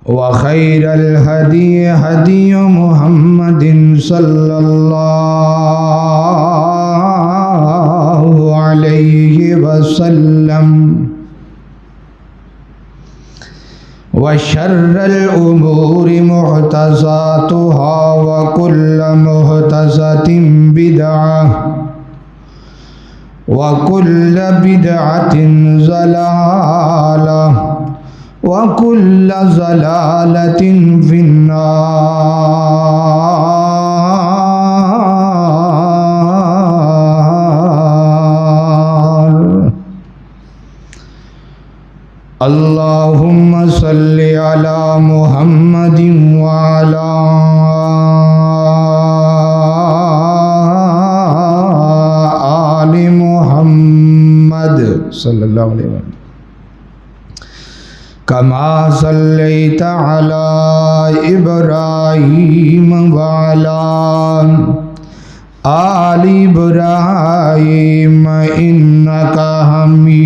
وخير الهدي هدي محمد صلى الله عليه وسلم وشر الأمور محدثاتها وكل محدثة بدعة وكل بدعة ضلالة وَكُلَّ ضَلَالَةٍ فِي النَّارِ اللهم صل على محمد وعلى آل محمد صلی اللہ علیہ وسلم كما صليت على إبراهيم وعلى آل إبراهيم إنك حميد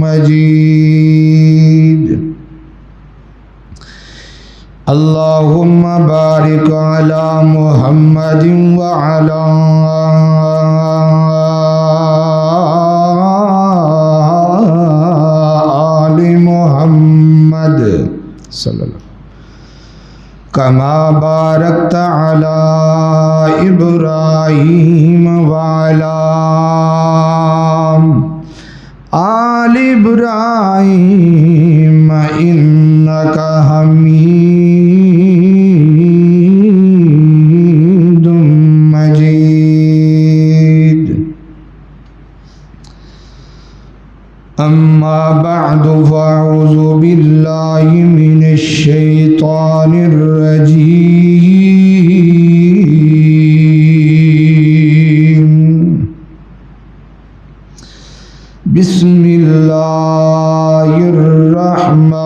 مجيد اللهم بارك على محمد وعلى صلی اللہ کما بارکت علی ابراہیم وعلی آل ابراہیم انک حمید مجید اما بعد فاعوذ باللہ من الشیطان الرجیم بسم اللہ الرحمن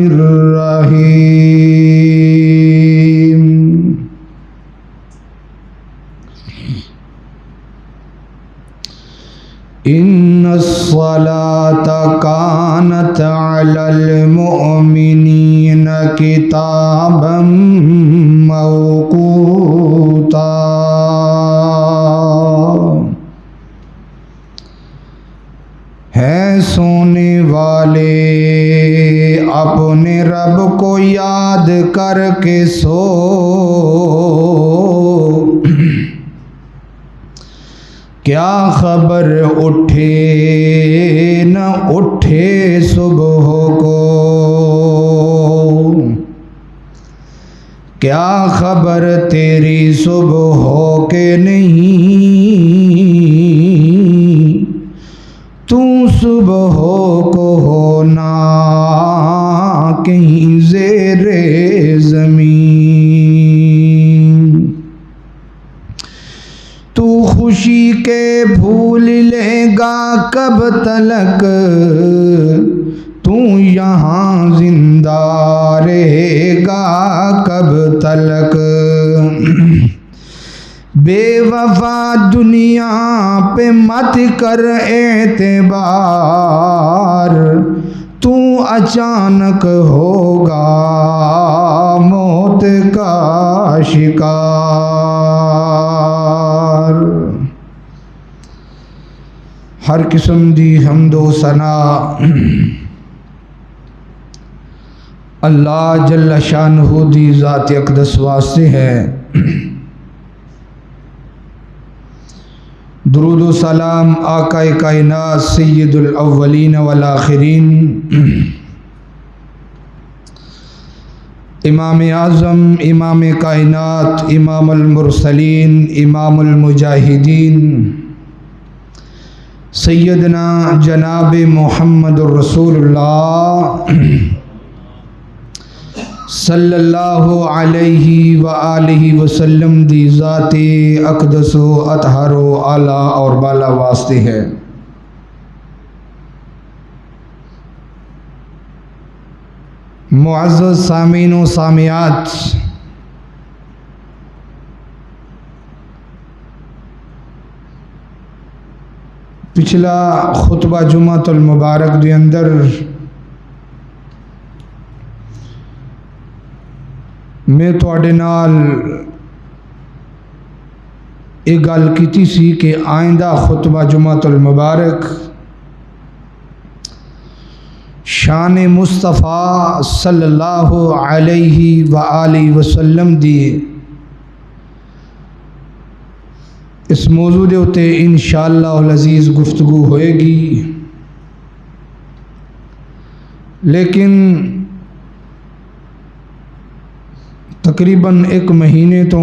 الرحیم ان الصلاة كانت على المؤمنين كتابا موقوتا ہے سونے والے اپنے رب کو یاد کر کے سو کیا خبر اٹھے نہ اٹھے صبح کو کیا خبر تیری صبح ہو کہ نہیں تو صبح کو ہونا کہیں زیر زمین تو خوشی کے بھول لے گا کب تلک تو یہاں زندہ رہے گا کب تلک بے وفا دنیا پہ مت کر اعتبار تو اچانک ہوگا موت کا شکار ہر قسم دی حمد و ثنا اللہ جل شانہ دی ذات اقدس واسطے ہے درود و سلام آقا کائنات سید الاولین والآخرین امام اعظم امام کائنات امام المرسلین امام المجاہدین سیدنا جناب محمد الرسول اللہ صلی اللہ علیہ وآلہ وسلم دی ذات اقدس و اطہر و اعلیٰ اور بالا واسطے ہے۔ معزز سامعین و سامعات، پچھلا خطبہ جمعۃ المبارک دے اندر میں تواڈے نال ایک گل کیتی سی کہ آئندہ خطبہ جمعۃ المبارک شان مصطفیٰ صلی اللہ علیہ وآلہ وسلم دی اس موضوع دے اتے انشاءاللہ العزیز گفتگو ہوئے گی، لیکن تقریباً ایک مہینے تو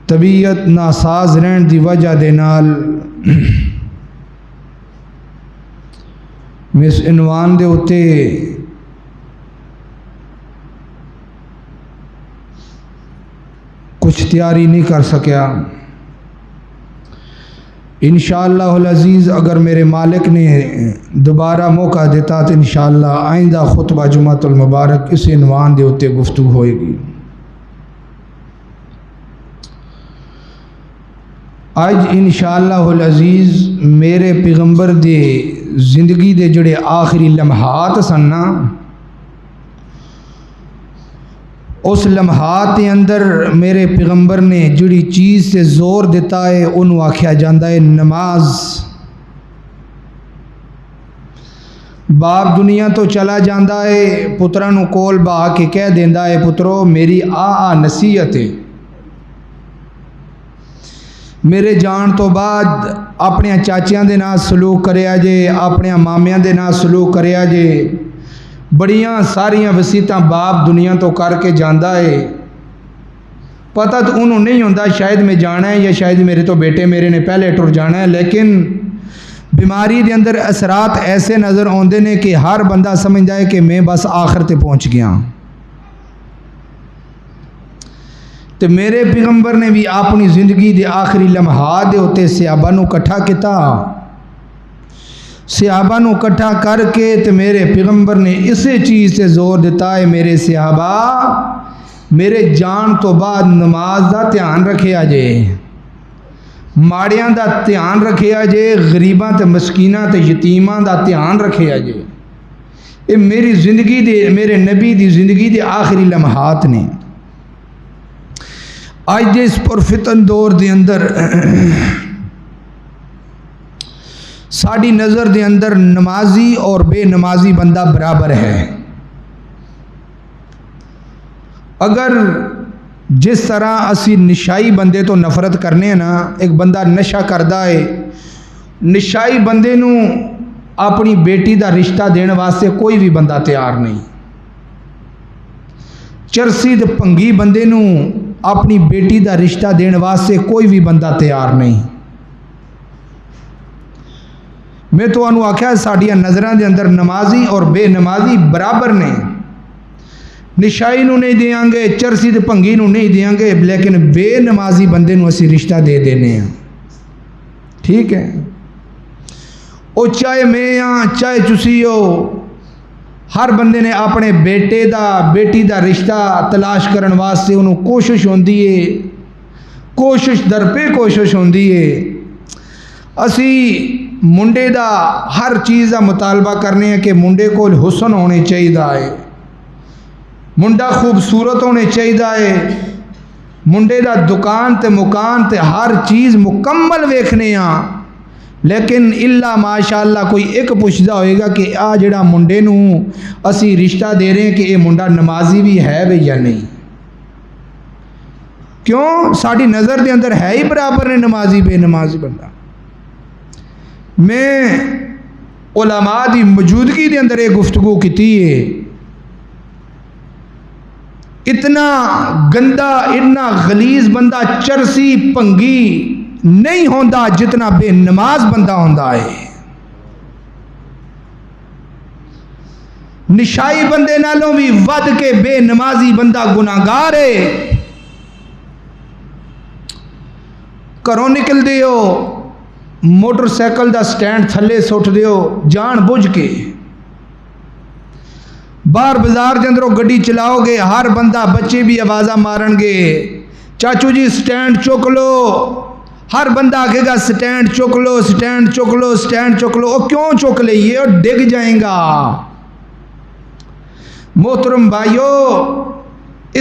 طبیعت ناساز رہن دی وجہ دے نال میں اس عنوان دے اتے کچھ تیاری نہیں کر سکیا۔ انشاءاللہ العزیز اگر میرے مالک نے دوبارہ موقع دیتا تو انشاءاللہ آئندہ خطبہ جمعۃ المبارک اس عنوان دے اتے گفتگو ہوئے گی۔ آج انشاءاللہ العزیز میرے پیغمبر دے زندگی دے جڑے آخری لمحات سن نا، اس لمحات کے اندر میرے پیغمبر نے جڑی چیز سے زور دیتا ہے انہوں آکھیا جاندہ ہے نماز۔ باپ دنیا تو چلا جاندہ ہے، پترانو کول با کے کہہ دیندہ ہے پترو میری نصیحت ہے، میرے جان تو بعد اپنے چاچیاں دے نال سلوک کریا جے، اپنے مامیاں دے نال سلوک کریا جے، بڑیاں ساریاں وسیعتاں باپ دنیا تو کر کے جاندہ ہے، پتہ تو انہوں نہیں ہوندہ شاید میں جانا ہے یا شاید میرے تو بیٹے میرے نے پہلے ٹر جانا ہے، لیکن بیماری دے اندر اثرات ایسے نظر آندے نے کہ ہر بندہ سمجھ جائے کہ میں بس آخر تے پہنچ گیا۔ تو میرے پیغمبر نے بھی اپنی زندگی دے آخری لمحات دے ہوتے صحابہ نو کٹھا کیتا، صحابہ نو کٹھا کر کے تو میرے پیغمبر نے اسے چیز سے زور دیتا ہے میرے صحابہ میرے جان تو بعد نماز دا دھیان رکھیا جے، ماڑیاں دا دھیان رکھیا جے، غریباں تے مسکیناں تے یتیماں دا دھیان رکھیا جے۔ یہ میری زندگی دے میرے نبی دی زندگی دے آخری لمحات نے۔ آج دے اس پرفتن دور دے اندر ساڑی نظر دے اندر نمازی اور بے نمازی بندہ برابر ہے۔ اگر جس طرح اسی نشائی بندے تو نفرت کرنے ہیں نا، ایک بندہ نشہ کردہ ہے، نشائی بندے نو اپنی بیٹی دا رشتہ دینے واسطے کوئی بھی بندہ تیار نہیں، چرسی دے پنگی بندے نو اپنی بیٹی دا رشتہ دینے واسطے کوئی بھی بندہ تیار نہیں۔ میں تو انہوں آکھیا ساڑیاں نظران دے اندر نمازی اور بے نمازی برابر نے، نشائی نو نہیں دیاں گے، چرسی دے پنگی نو نہیں دیاں گے، لیکن بے نمازی بندے نو اسی رشتہ دے دینے ہیں، ٹھیک ہے؟ او چاہے میں ہاں چاہے چسی ہو، ہر بندے نے اپنے بیٹے دا بیٹی دا رشتہ تلاش کرن واسطے انہوں کوشش ہوندی ہے، کوشش در پہ کوشش ہوندی ہے۔ اسی منڈے دا ہر چیز دا مطالبہ کرنے ہیں کہ منڈے کو حسن ہونے چاہیے ہے، منڈا خوبصورت ہونے چاہیے ہے، منڈے دا دکان تے مکان تے ہر چیز مکمل ویکھنے ہاں، لیکن اللہ ماشاءاللہ کوئی ایک پوچھدا ہوئے گا کہ آ جڑا منڈے نو اسی رشتہ دے رہے ہیں کہ یہ منڈا نمازی بھی ہے بھی یا نہیں؟ کیوں؟ ساڑی نظر دے اندر ہے ہی برابر نے نمازی بے نمازی بندہ۔ میں علماء دی موجودگی دے اندر ایک گفتگو کیتی ہے، اتنا گندا اتنا غلیظ بندہ چرسی پنگی نہیں ہوندا جتنا بے نماز بندہ ہوندا ہے۔ نشائی بندے نالوں بھی ود کے بے نمازی بندہ گناہگار ہے۔ گھروں نکل دیو، موٹر سائیکل دا سٹینڈ تھلے سٹ دیو جان بوجھ کے، باہر بازار دے اندروں گڈی چلاؤ گے، ہر بندہ بچے بھی آوازاں مارن گے، چاچو جی سٹینڈ چک لو، ہر بندہ آکھے گا سٹینڈ چک لو، سٹینڈ چک لو، سٹینڈ چک لو، وہ کیوں چک لئیے؟ اور ڈگ جائیں گا۔ محترم بھائیو،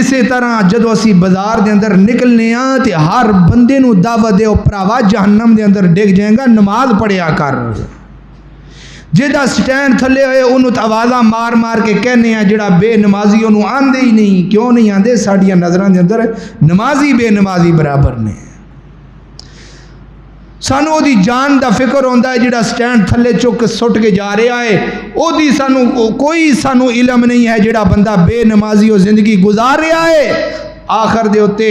اسی طرح جدو اسی بازار دے اندر نکلنے ہاں تے ہر بندے نو دعوت دے او پراوا جہنم دے اندر ڈگ جائیں گا، نماز پڑھیا کر۔ جہاں سٹینڈ تھلے ہوئے انہوں تو آوازاں مار مار کے کہنے ہیں، جڑا بے نمازی انہوں آندے ہی نہیں۔ کیوں نہیں آندے؟ ساڑیاں نظران دے اندر نمازی بے نمازی برابر نے۔ سانو دی جان دا فکر ہوندہ ہے، جڑا سٹینڈ تھلے چک سٹ کے جا رہا ہے، او دی کوئی سانو علم نہیں ہے جڑا بندہ بے نمازی و زندگی گزار رہا ہے۔ آخر دے ہوتے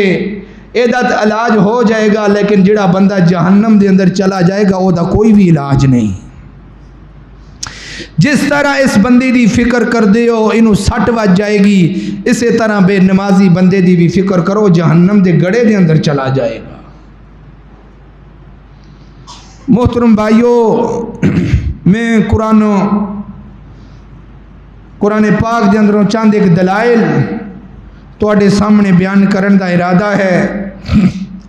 ایدت علاج ہو جائے گا، لیکن جڑا بندہ جہنم دے اندر چلا جائے گا او دا کوئی بھی علاج نہیں۔ جس طرح اس بندے دی فکر کر دے ہو انہوں سٹ وج جائے گی، اسی طرح بے نمازی بندے دی بھی فکر کرو، جہنم دے گڑے دے اندر چلا جائے گا۔ محترم بھائیو، میں قرآن پاک دے اندروں چاند ایک دلائل تواڈے سامنے بیان کرن دا ارادہ ہے۔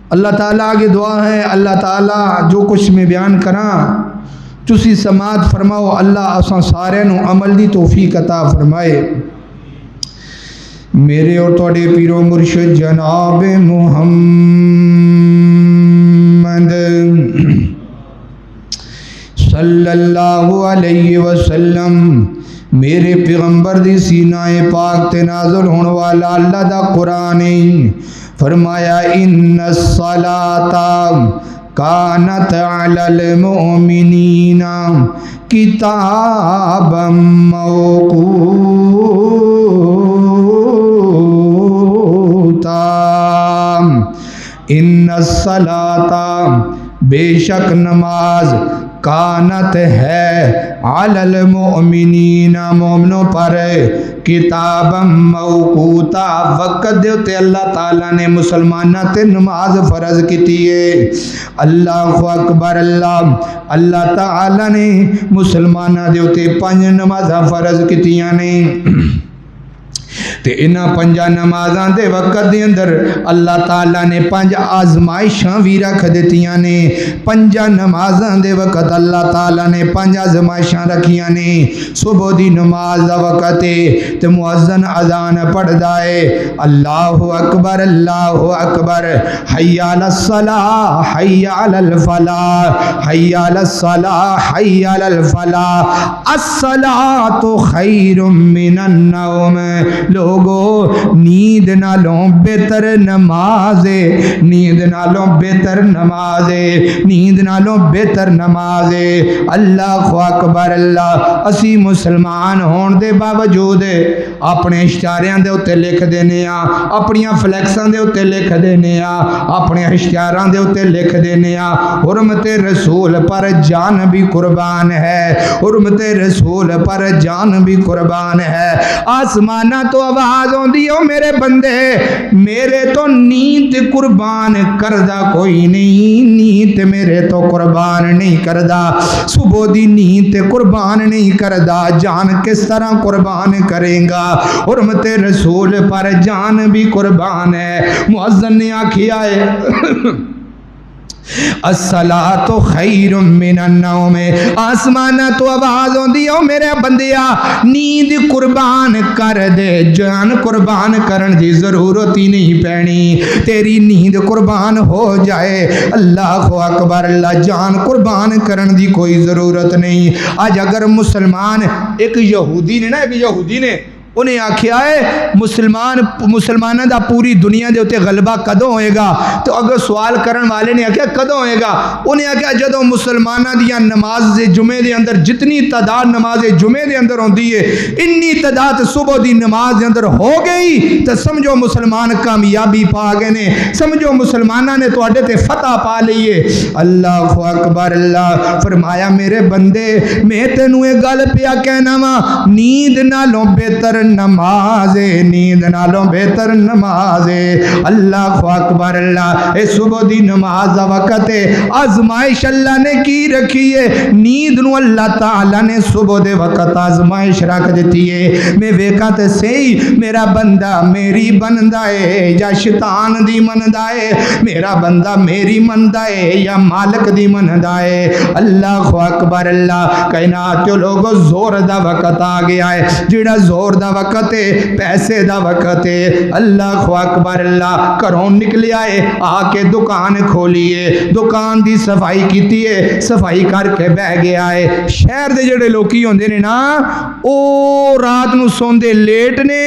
اللہ تعالیٰ آگے دعا ہے، اللہ تعالیٰ جو کچھ میں بیان کراں تسی سماعت فرماؤ، اللہ اساں سارے نو عمل دی توفیق عطا فرمائے۔ میرے اور تواڈے پیرو مرشد جناب محمد صلی اللہ علیہ وسلم، میرے پیغمبر دی سینہ پاک تے نازل ہون والا اللہ دا قرآن فرمایا، ان الصلاۃ کانت علی المؤمنین کتابا موقوتا، ان الصلاۃ بے شک نماز کانت ہے علی المؤمنین مومنوں پر کتاب موقوتا، وقت دے تے اللہ تعالیٰ نے مسلمانہ تے نماز فرض کیتی ہے۔ اللہ اکبر، اللہ تعالیٰ نے مسلمانہ دے تے 5 نمازاں فرض کیتیاں نے۔ تے انہاں 5 نمازاں دے وقت دے اندر اللہ تعالیٰ نے 5 آزمائشاں بھی رکھ دیتیاں نے۔ 5 نمازاں دے وقت اللہ تعالیٰ نے 5 آزمائشاں رکھیاں نے۔ صبح دی نماز دا وقت ہے تے مؤذن اذان پڑھدا ہے، اللہ اکبر حی علی الصلاۃ حی علی الفلاح حی علی الصلاۃ حی علی الفلاح، الصلاۃ خیر من النوم۔ لوگو، نیند نالوں بہتر نماز ہے، نیند نالوں بہتر نماز ہے، نیند نالوں بہتر نماز ہے۔ اللہ اکبر، اسی مسلمان ہون دے باوجود اپنے اشتہاریاں دے اوتے لکھ دینے آ، اپنیاں فلیکساں دے اوتے لکھ دینے آ، اپنے اشتہاراں دے اوتے لکھ دینے آ، حرمت رسول پر جان بھی قربان ہے، حرمت رسول پر جان بھی قربان ہے۔ آسمانہ تو آواز ہوندی ہو میرے بندے، میرے تو نیند قربان کردہ کوئی نہیں، نیند میرے تو قربان نہیں کردہ، صبح دی نیند قربان نہیں کردہ، جان کس طرح قربان کریں گا؟ حرمت رسول پر جان بھی قربان ہے۔ مؤذن نے آکھیا ہے الصلاۃ خیر من النوم، آسمانہ تو آواز ہوندی او میرے بندیا نیند قربان کر دے، جان قربان کرن دی ضرورت ہی نہیں پینی، تیری نیند قربان ہو جائے، اللہ اکبر، اللہ جان قربان کرن دی کوئی ضرورت نہیں۔ آج اگر ایک یہودی نے انہیں آکھیا ہے مسلمانہ دا پوری دنیا دے ہوتے غلبہ کدوں ہوئے گا؟ تو اگر سوال کرن والے نے آکھیا کدوں ہوئے گا؟ انہیں آکھیا جدوں مسلمانہ دیا نماز جمعے دے اندر جتنی تعداد نماز جمعے دے اندر ہوندی ہے، انی تعداد صبح دی نماز دے اندر ہو گئی تو سمجھو مسلمان کامیابی پا گئے نے، سمجھو مسلمانہ نے تو اڈے تے فتح پا لئیے۔ اللہ اکبر، اللہ فرمایا میرے بندے میں تینوں ایک گل پیا کہنا وا، نیند نالوں بہتر نماز نیند نالوں بہتر نماز اللہ اکبر اللہ اے صبح دی نماز دا وقت ہے آزمائش اللہ نے کی رکھی ہے نیند نو اللہ تعالی نے صبح دے وقت آزمائش رکھ دیتی ہے میں ویکھاں تے صحیح میرا بندہ میری بندا ہے یا شیطان دی مندا ہے میرا بندہ میری مندا ہے یا مالک دی مندا ہے اللہ اکبر اللہ کائنات کے لوگوں زور دا وقت آ گیا ہے جڑا زور دا وقت ہے پیسے دا وقت ہے اللہ اکبر اللہ گھروں نکلیا ہے آ کے دکان کھولیے دکان دی صفائی کیتی ہے صفائی کر کے بہ گیا ہے شہر دے جڑے لوکی ہوندے نے نا او رات نو سوندے لیٹ نے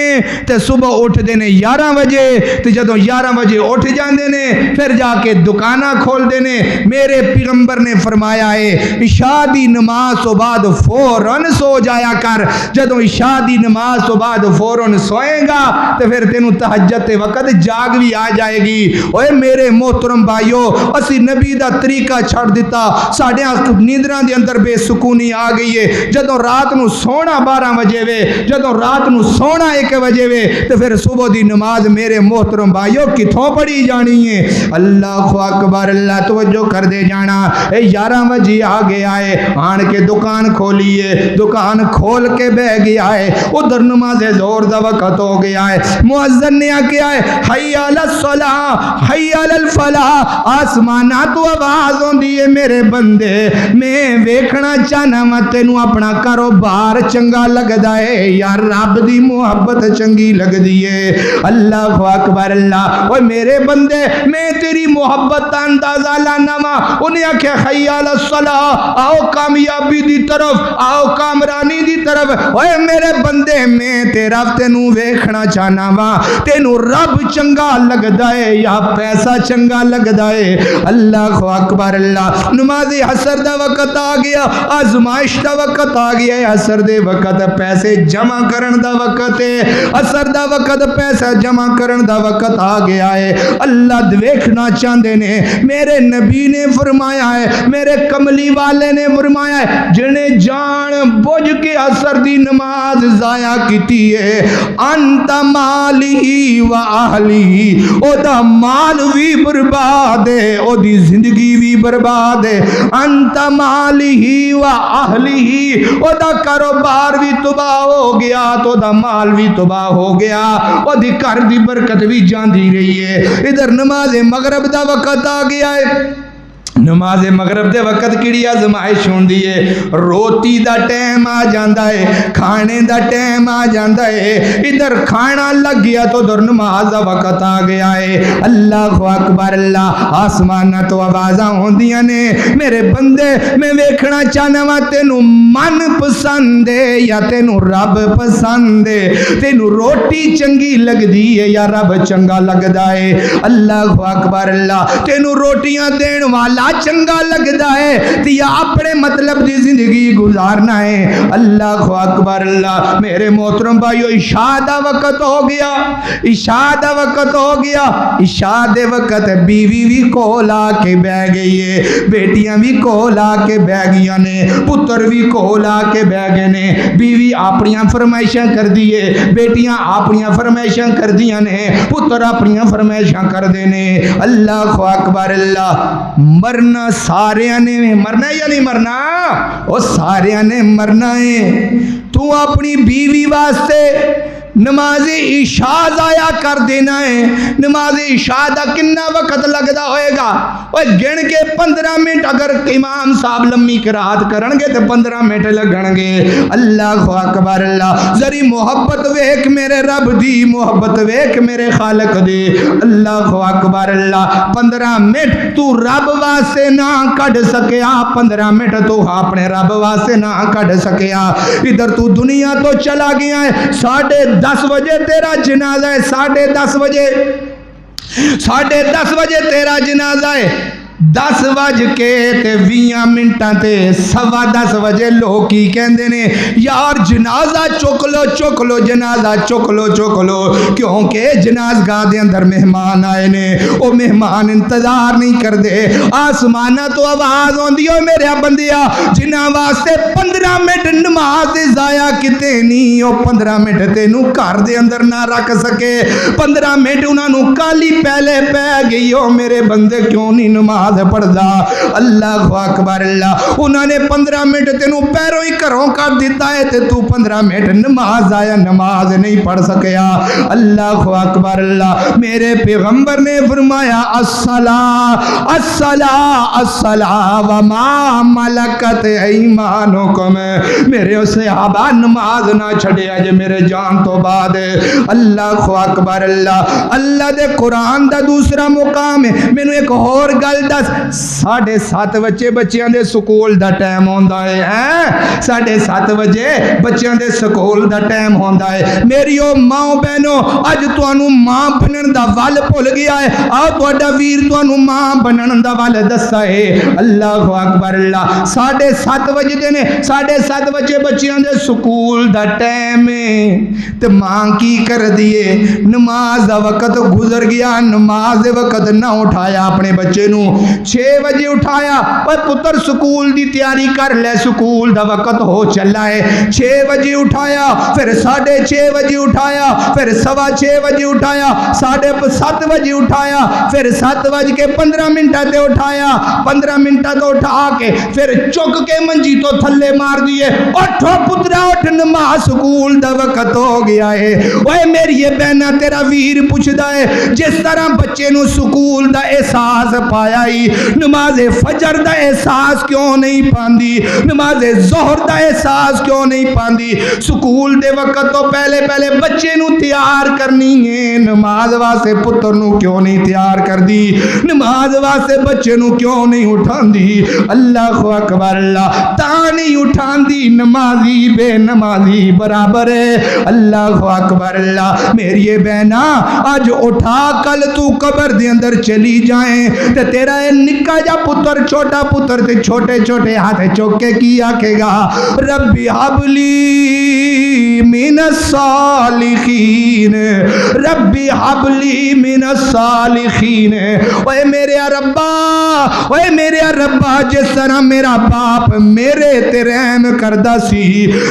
تے صبح اٹھ دے نے 11 بجے تے جدوں 11 بجے اٹھ جاندے نے پھر جا کے دکاناں کھول دے نے میرے پیغمبر نے فرمایا ہے عشاء دی نماز تو بعد فوراً سو جایا کر جدوں عشاء دی نماز تو بعد فوراً سوئے گا تے پھر تینوں تہجد تے وقت جاگ بھی آ جائے گی اوے میرے محترم بھائیو اسی نبی دا طریقہ چھڑ دیتا ساڈے نیندراں دے اندر بے سکونی آ گئی ہے جدوں رات نو سونا 12 بجے وے جدوں رات نو سونا 1 بجے وے تے پھر صبح دی نماز میرے محترم بھائیو کتھوں پڑھی جانی ہے اللہ اکبر اللہ توجہ کر دے جانا اے 11 بجے آ گیا ہے آن کے دکان کھولیے دکان کھول کے بہ گیا ہے ادھر نماز زور دا وقت ہو گیا ہے مؤذن نے کیا ہے حی علی الصلاۃ حی علی الفلاح آسماناں تو آواز ہوندی ہے میرے بندے میں ویکھنا چاہنا میں تینوں اپنا کاروبار چنگا لگدا ہے یا رب دی محبت چنگی لگدی ہے اللہ اکبر اللہ اوے میرے بندے میں تیری محبت دا اندازہ لانا وا انہیں آکھیا حی علی الصلاۃ آؤ کامیابی دی طرف آؤ کامرانی دی طرف اوے میرے بندے میں تیرا تینوں ویکھنا چاہنا وا تینوں رب چنگا لگدا ہے یا پیسہ چنگا لگدا ہے اللہ اکبر اللہ نماز عصر دا وقت آ گیا آزمائش دا وقت آ گیا ہے عصر دے وقت پیسے جمع کرن دا وقت ہے عصر دا وقت پیسہ جمع کرن دا وقت آ گیا ہے اللہ ویکھنا چاہندے نے میرے نبی نے فرمایا ہے میرے کملی والے نے فرمایا ہے جنے جان بوجھ کے عصر دی نماز ضائع کیتی ہے انت مالی و اہلی او دا مال بھی برباد ہے او دی زندگی بھی برباد ہے انت مالی و اہلی او دا کاروبار بھی تباہ ہو گیا تو دا مال بھی تباہ ہو گیا او دی گھر دی برکت بھی جاندی رہی ہے ادھر نماز مغرب دا وقت آ گیا ہے نماز مغرب دے وقت کیڑی آزمائش ہوندی ہے روٹی دا ٹائم آ جاندا ہے کھانے دا ٹائم آ جاندا ہے ادھر کھانا لگ گیا تو ادھر نماز دا وقت آ گیا ہے اللہ اکبر اللہ آسماناں تو آوازاں ہوندیاں نے میرے بندے میں ویکھنا چاہنا وا تینوں من پسند ہے یا تینوں رب پسند ہے تینوں روٹی چنگی لگدی ہے یا رب چنگا لگدا ہے اللہ اکبر اللہ تینوں روٹیاں دین والا چنگا لگدا ہے تے یا اپنے مطلب دی زندگی گزارنا ہے اللہ اکبر اللہ میرے محترم بھائیو عشاء دا وقت ہو گیا عشاء دا وقت ہو گیا عشاء دے وقت بیوی بھی کول آ کے بہ گئی ہے بیٹیاں بھی کول آ کے بہ گئیاں نے پتر بھی کول آ کے بہ گئے نے بیوی اپنیاں فرمائشاں کر دیے بیٹیاں اپنیاں فرمائشاں کر دیاں نے پتر اپنیاں فرمائشاں کر دے نے اللہ اکبر اللہ مرنا سارے نے مرنا ہے یا نہیں مرنا وہ سارے نے مرنا ہے تو اپنی بیوی واسطے نماز عشاء ضائع کر دینا ہے نماز عشاء دا کنا وقت لگدا ہوئے گا اوے گن کے 15 منٹ اگر امام صاحب لمبی قرات کرن گے تے 15 منٹ لگن گے اللہ اکبر اللہ ذری محبت ویکھ میرے رب دی محبت ویکھ میرے خالق دی اللہ اکبر اللہ 15 منٹ تو رب واسطے نہ کڈ سکیا 15 منٹ تو اپنے رب واسطے نہ کڈ سکیا ادھر تو دنیا تو چلا گیا ہے 10:30 بجے تیرا جنازہ ہے 10:30 بجے 10:30 بجے تیرا جنازہ ہے 10 ਵਜ ਕੇ ਤੇ 20 ਮਿੰਟਾਂ ਤੇ 10:15 ਵਜੇ ਲੋਕ ਕੀ ਕਹਿੰਦੇ ਨੇ, ਯਾਰ ਜਨਾਜ਼ਾ ਚੁੱਕ ਲੋ ਜਨਾਜ਼ਾ ਚੁੱਕ ਲੋ, ਕਿਉਂਕਿ ਜਨਾਜ਼ਗਾਹ ਦੇ ਅੰਦਰ ਮਹਿਮਾਨ ਆਏ ਨੇ। ਉਹ ਮਹਿਮਾਨ ਇੰਤਜ਼ਾਰ ਨਹੀਂ ਕਰਦੇ, ਆਸਮਾਨਾਂ ਤੋਂ ਆਵਾਜ਼ ਆਉਂਦੀ ਓ ਮੇਰੇ ਬੰਦਿਆ, ਜਿਨ੍ਹਾਂ ਵਾਸਤੇ 15 ਮਿੰਟ ਨਮਾਜ਼ ਦੇ ਜ਼ਾਇਆ ਕਿਤੇ ਨਹੀਂ, ਉਹ 15 ਮਿੰਟ ਤੈਨੂੰ ਘਰ ਦੇ ਅੰਦਰ ਨਾ ਰੱਖ ਸਕੇ। 15 ਮਿੰਟ ਉਹਨਾਂ ਨੂੰ ਕਾਲੀ ਪਹਿਲੇ ਪੈ ਗਈ, ਓ ਮੇਰੇ ਬੰਦੇ ਕਿਉਂ ਨਹੀਂ ਨਮਾਜ਼ ਪੜਦਾ। ਅੱਲਾਹੁ ਅਕਬਰ ਅੱਲਾਹ, ਉਹਨਾਂ ਨੇ 15 ਮਿੰਟ ਤੈਨੂੰ ਪੈਰੋਂ ਹੀ ਘਰੋਂ ਕੱਢ ਦਿੱਤਾ ਹੈ ਤੇ ਤੂੰ 15 ਮਿੰਟ ਨਮਾਜ਼ ਆਇਆ ਨਮਾਜ਼ نہیں پڑھ سکیا۔ اللہ اکبر اللہ، میرے پیغمبر نے فرمایا الصلاۃ الصلاۃ الصلاۃ وما ملکت ایمانکم، میرے صحابہ نماز نہ چھڑیا جے میرے جان تو بعد۔ اللہ اکبر اللہ، اللہ دے قرآن دا دوسرا مقام ہے۔ مینوں ایک اور گل دس، 7:30 بچے بچیاں دے سکول دا ٹائم ہوندا ہے، 7:30 بجے بچیاں دے سکول دا ٹائم ہوندا ہے۔ میری او ماں بہنوں، اج تانوں ماں بنن دا ول بھول گیا ہے، آ تہاڈا ویر تانوں ماں بنن دا ول دسا ہے۔ اللہ اکبر اللہ، 7:30 بجے نے، 7:30 بجے بچیاں دے سکول دا ٹائم ہے تے ماں کی کر دیے، نماز دا وقت گزر گیا، نماز دے وقت نہ اٹھایا اپنے بچے نو، 6 بجے اٹھایا، پر پتر سکول دی تیاری کر لے، سکول دا وقت ہو چلا ہے۔ 6 بجے اٹھایا، پھر 6:30 بجے اٹھایا، پھر 6:15 بجے اٹھایا، 7:30 بجے اٹھایا، پھر 7:15 تے اٹھایا، 15 منٹ تو اٹھا کے پھر چک کے منجی تو تھلے مار دیے، اٹھو پترا اٹھ، نماز سکول دا وقت ہو گیا ہے۔ اوے میری بہنا، تیرا ویر پوچھدا ہے جس طرح بچے نو سکول دا احساس پایا ہی، نماز فجر دا احساس کیوں نہیں پاندی، نماز ظہر دا احساس کیوں نہیں پاندی؟ سکول دے وقت تو پہلے بچے نو تیار کرنی ہے، نماز واسطے پتر نو کیوں نہیں تیار کر دی، نماز واسطے بچے نو کیوں نہیں اٹھاندی؟ اللہ اکبر اللہ، تا نہیں اٹھاندی، نمازی بے نمازی برابر ہے۔ اللہ اکبر اللہ، میری بہنا آج اٹھا، کل تو قبر دے اندر چلی جائیں تے تیرا اے نکا جا پتر، چھوٹا پتر تے چھوٹے چھوٹے ہاتھ چوک کے کی آکھے گا، ربی حبلی من الصالحین، ربی حبلی من الصالحین۔ اوے میرے ربا، اوے میرے ربا، جس طرح میرا باپ میرے تے رحم کردا سی،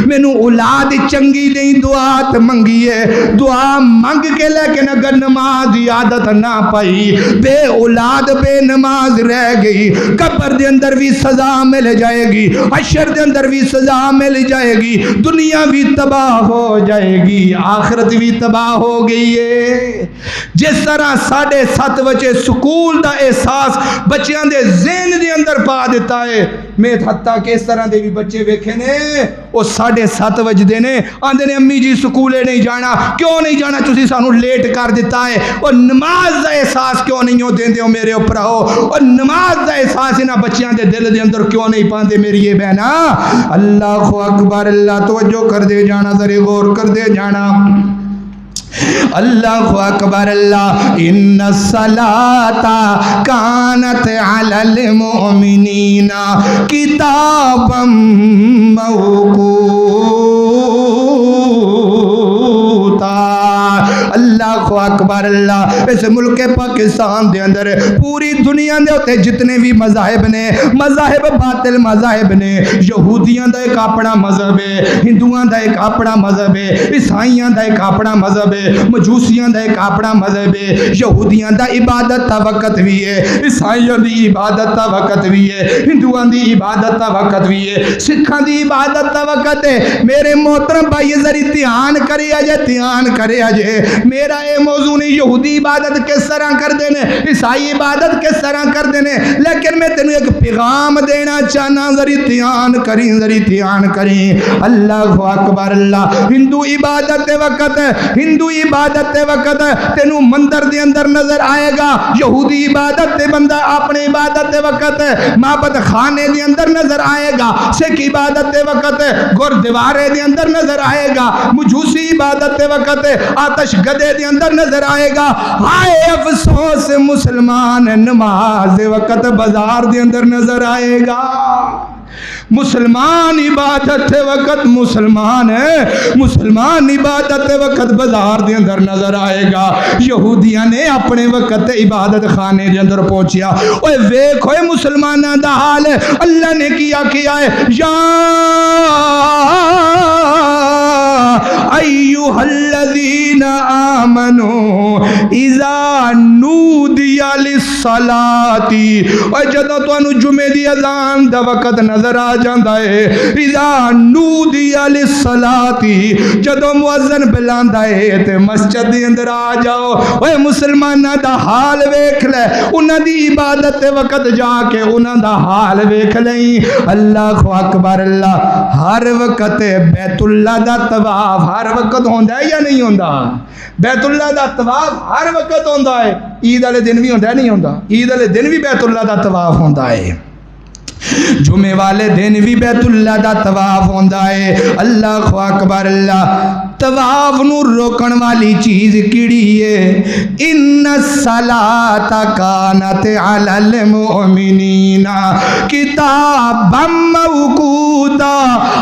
مینوں اولاد چنگی نہیں دعا تے منگی ہے، دعا منگ کے لیکن اگر نماز دی عادت نہ پائی، بے اولاد بے نماز رہ گئی، قبر دے اندر بھی سزا مل جائے گی، حشر دے اندر بھی سزا مل جائے گی، دنیا بھی تباہ ہو جائے گی، آخرت بھی تباہ ہو گئی ہے۔ جس طرح 7:30 بجے سکول دا احساس بچیاں دے ذہن دے اندر پا دیتا ہے، میں حتیٰ کہ اس طرح دے بھی بچے ویکھے نے، وہ 7:30 بجے نے آندے نے امی جی سکولے نہیں جانا، کیوں نہیں جانا، تسی سانو لیٹ کر دیتا ہے، اور نماز دا احساس کیوں نہیں ہو دیندے ہو میرے اوپر ہو، اور نماز دا احساس انہاں بچیاں دے دل دے اندر کیوں نہیں پاندے میری یہ بہنا۔ اللہ اکبر اللہ، توجہ کر دے جانا، ذرے غور کر دے جانا۔ اللہ اکبر اللہ، ان الصلاۃ کانت علی المؤمنین کتابا موقوتا۔ اللہ اکبر اللہ، اس ملک پاکستان دے اندر پوری دنیا دے ہوتے جتنے بھی مذاہب نے، مذاہب باطل مذاہب نے، یہودیاں دا ایک اپنا مذہب ہے، ہندوؤں دا ایک اپنا مذہب ہے، عیسائیاں دا ایک اپنا مذہب ہے، مجوسیاں دا ایک اپنا مذہب ہے، یہودیاں دا عبادت دا وقت بھی ہے، عیسائیاں دی عبادت دا وقت بھی ہے، ہندوؤں دی عبادت دا وقت بھی ہے، سکھاں دی عبادت دا وقت ہے۔ میرے محترم بھائی ذری دھیان کرے اجے، دھیان کرے اجے، میرا اے موضوع نہیں یہودی عبادت کس طرح کر دینے، عیسائی عبادت کس طرح کر دینے، لیکن میں تینوں ایک پیغام دینا چاہنا، ذری دھیان کریں، ذری دھیان کریں۔ اللہ اکبر اللہ، ہندو عبادت دے وقت، ہندو عبادت دے وقت تینوں مندر دے اندر نظر آئے گا، یہودی عبادت دے بندہ اپنے عبادت دے وقت معبد خانے دے اندر نظر آئے گا، سکھ عبادت دے وقت گردوارے دے اندر نظر آئے گا، مجوسی عبادت دے وقت آتش گدے دے اندر نظر آئے گا. ہائے افسوس مسلمان نماز دے وقت بازار دے اندر نظر آئے گا. مسلمان عبادت وقت مسلمان ہے، مسلمان عبادت وقت بازار دے اندر نظر آئے گا. یہودیاں نے اپنے وقت عبادت خانے دے اندر پہنچیا. اوے ویکھ ہوئے مسلماناں دا حال اللہ نے کیا ہے. یا ایھا الذین آمنوا اذا نودی للصلاۃ. اور جدوں تانوں جمعے دی اذان دا وقت نظر آ جاندا ہے، اذا نودی للصلاۃ، جدوں مؤذن بلاندا ہے تے مسجد دے اندر آ جاؤ. اوے مسلماناں دا حال ویکھ لے، انہاں دی عبادت دے وقت جا کے انہاں دا حال ویکھ لیں. اللہ اکبر. اللہ ہر وقت بیت اللہ دا طواف ہر وقت ہوندا ہے یا نہیں ہوندا؟ بیت اللہ دا طواف ہر وقت ہوندا ہے. عید والے دن بھی ہوندا ہے نہیں ہوندا؟ عید والے دن بھی بیت اللہ دا طواف ہوندا ہے. جمعے والے دن بھی بیت اللہ دا طواف ہوندا ہے. اللہ اکبر. اللہ طواف نو روکن والی چیز کیڑی ہے؟ ان الصلاۃ کانت علی المؤمنین کتابا موقوتا.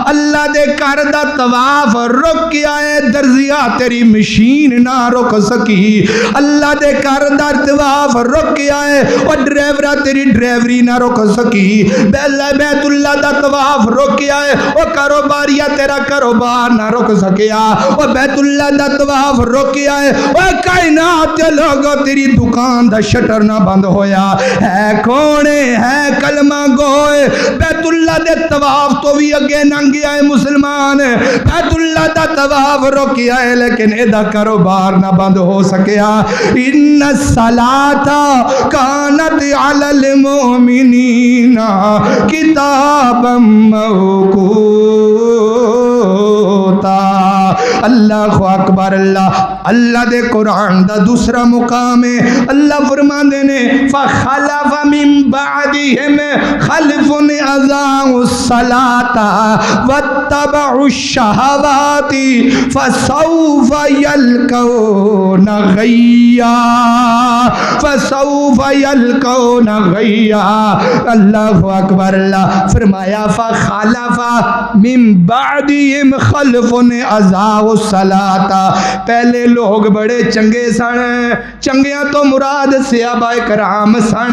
اللہ دے گھر دا طواف رک گیا ہے، درزیا تیری مشین نہ رک سکی. اللہ دے گھر دا طواف رک گیا ہے، اور ڈرائیورا تیری ڈرائیوری نہ رک سکی. بیت اللہ دا طواف رک گیا ہے، اور کاروباریا تیرا کاروبار نہ رک سکیا. اور بیت اللہ دا طواف رک گیا ہے، اور کائنات دے لوگوں تیری دکان دا شٹر نہ بند ہویا. ہے کون ہے کلمہ گوئے؟ بیت اللہ دے طواف تو بھی اگے ننگ گیا ہے مسلمان. بیت اللہ دا طواف رک گیا ہے لیکن اے دا کاروبار نہ بند ہو سکیا. ان الصلاۃ کانت علی المؤمنین کتابا موقوتا. اللہ اکبر. اللہ دے قرآن دا دوسرا مقام ہے. اللہ فرماندے نے فخلف من بعدہم خلف اضاعوا الصلاۃ واتبعوا الشہوات فسوف یلقون غیا. فسوف یلقون غیا. اللہ اکبر. اللہ فرمایا فخلف من بعدہم خلف اضاعوا الصلاۃ. پہلے لوگ بڑے چنگے سن، چنگیاں تو مراد صحابہ کرام سن.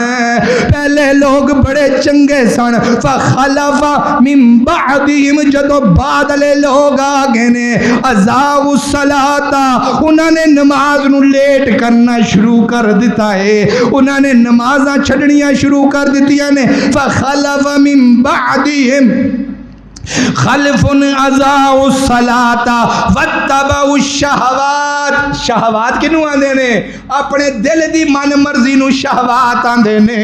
پہلے لوگ بڑے چنگے سن. فخلف من بعدہم، جدو بعد والے لوگ آ گئے نے اضاعوا الصلاۃ، انہوں نے نماز نو لیٹ کرنا شروع کر دیتا ہے، انہوں نے نمازاں چھڈنیاں شروع کر دیتیاں نے. فخلف من بعدہم خلف اضاعوا الصلاۃ واتبعوا الشہوات. شہوات کنوں آندے نے؟ اپنے دل دی من مرضی نو شہوات آندے نے.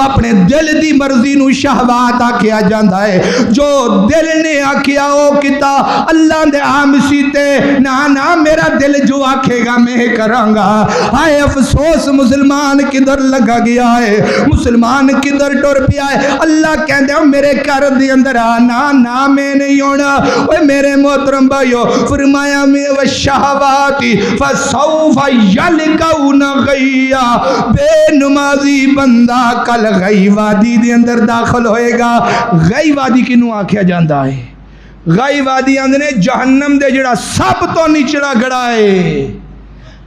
اپنے دل دی مرضی نو شہوات آکھیا جاندا ہے. جو دل نے آکھیا او کیتا اللہ دے آمسی تے نا میرا دل جو آکھے گا میں کراں گا. ہائے افسوس مسلمان کدھر لگا گیا ہے، مسلمان کدھر ٹر پیا ہے. اللہ کہندے میرے گھر دے اندر نا میں نہیں ہونا. اوے میرے محترم بھائیو، فرمایا میں والشہوات فسوف یلقون غیا. بے نمازی بندہ کل غی وادی دے اندر داخل ہوئے گا. غی وادی کنوں آکھیا جاندا ہے؟ غی وادی آندے نے جہنم دے جڑا سب تو نچلا گڑا ہے،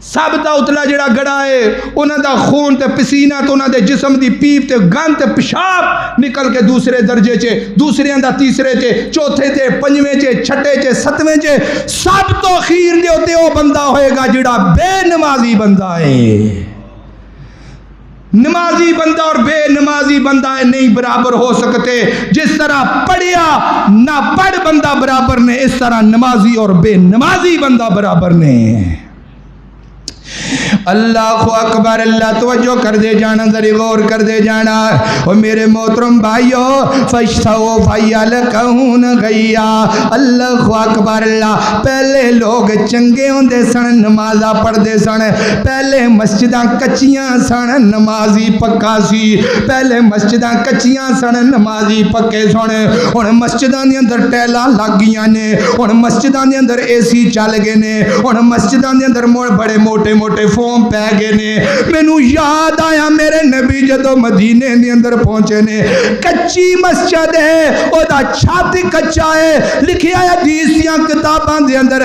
سب دا اتلا جڑا گڑا ہے، انہاں دا خون تے پسینہ تو انہاں دے جسم دی پیپ تے گند تے پیشاب نکل کے دوسرے درجے چے، دوسرے دا تیسرے چے، چوتھے چے، پنجویں چے، چھٹے چے، ستویں چے، سب تو خیر دے ہوتے وہ بندہ ہوئے گا جڑا بے نمازی بندہ ہے. نمازی بندہ اور بے نمازی بندہ نہیں برابر ہو سکتے. جس طرح پڑھیا نہ پڑھ بندہ برابر نے، اس طرح نمازی اور بے نمازی بندہ برابر نے. اللہ اکبر. اللہ توجہ کر دے جانا، ذرا غور کر دے جانا. اور میرے محترم بھائیو فسوف یلقون غیا. اللہ اکبر. اللہ پہلے لوگ چنگے ہوندے سن، نمازاں پڑھدے سن. پہلے مسجداں کچیاں سن، نمازی پکا سی. پہلے مسجداں کچیاں سن، نمازی پکے سن. ہن مسجداں دے اندر ٹیلاں لگ گئیاں نے، ہن مسجداں دے اندر اے سی چل گئے نے، ہن مسجداں دے اندر بڑے موٹے موٹے فوم پہ گئے نے. مینوں یاد آیا میرے نبی جدو مدینے دے اندر پہنچے نے, کچی مسجد ہے, او دا چھت کچا ہے, لکھیا ہے حدیث دیاں کتاباں دے اندر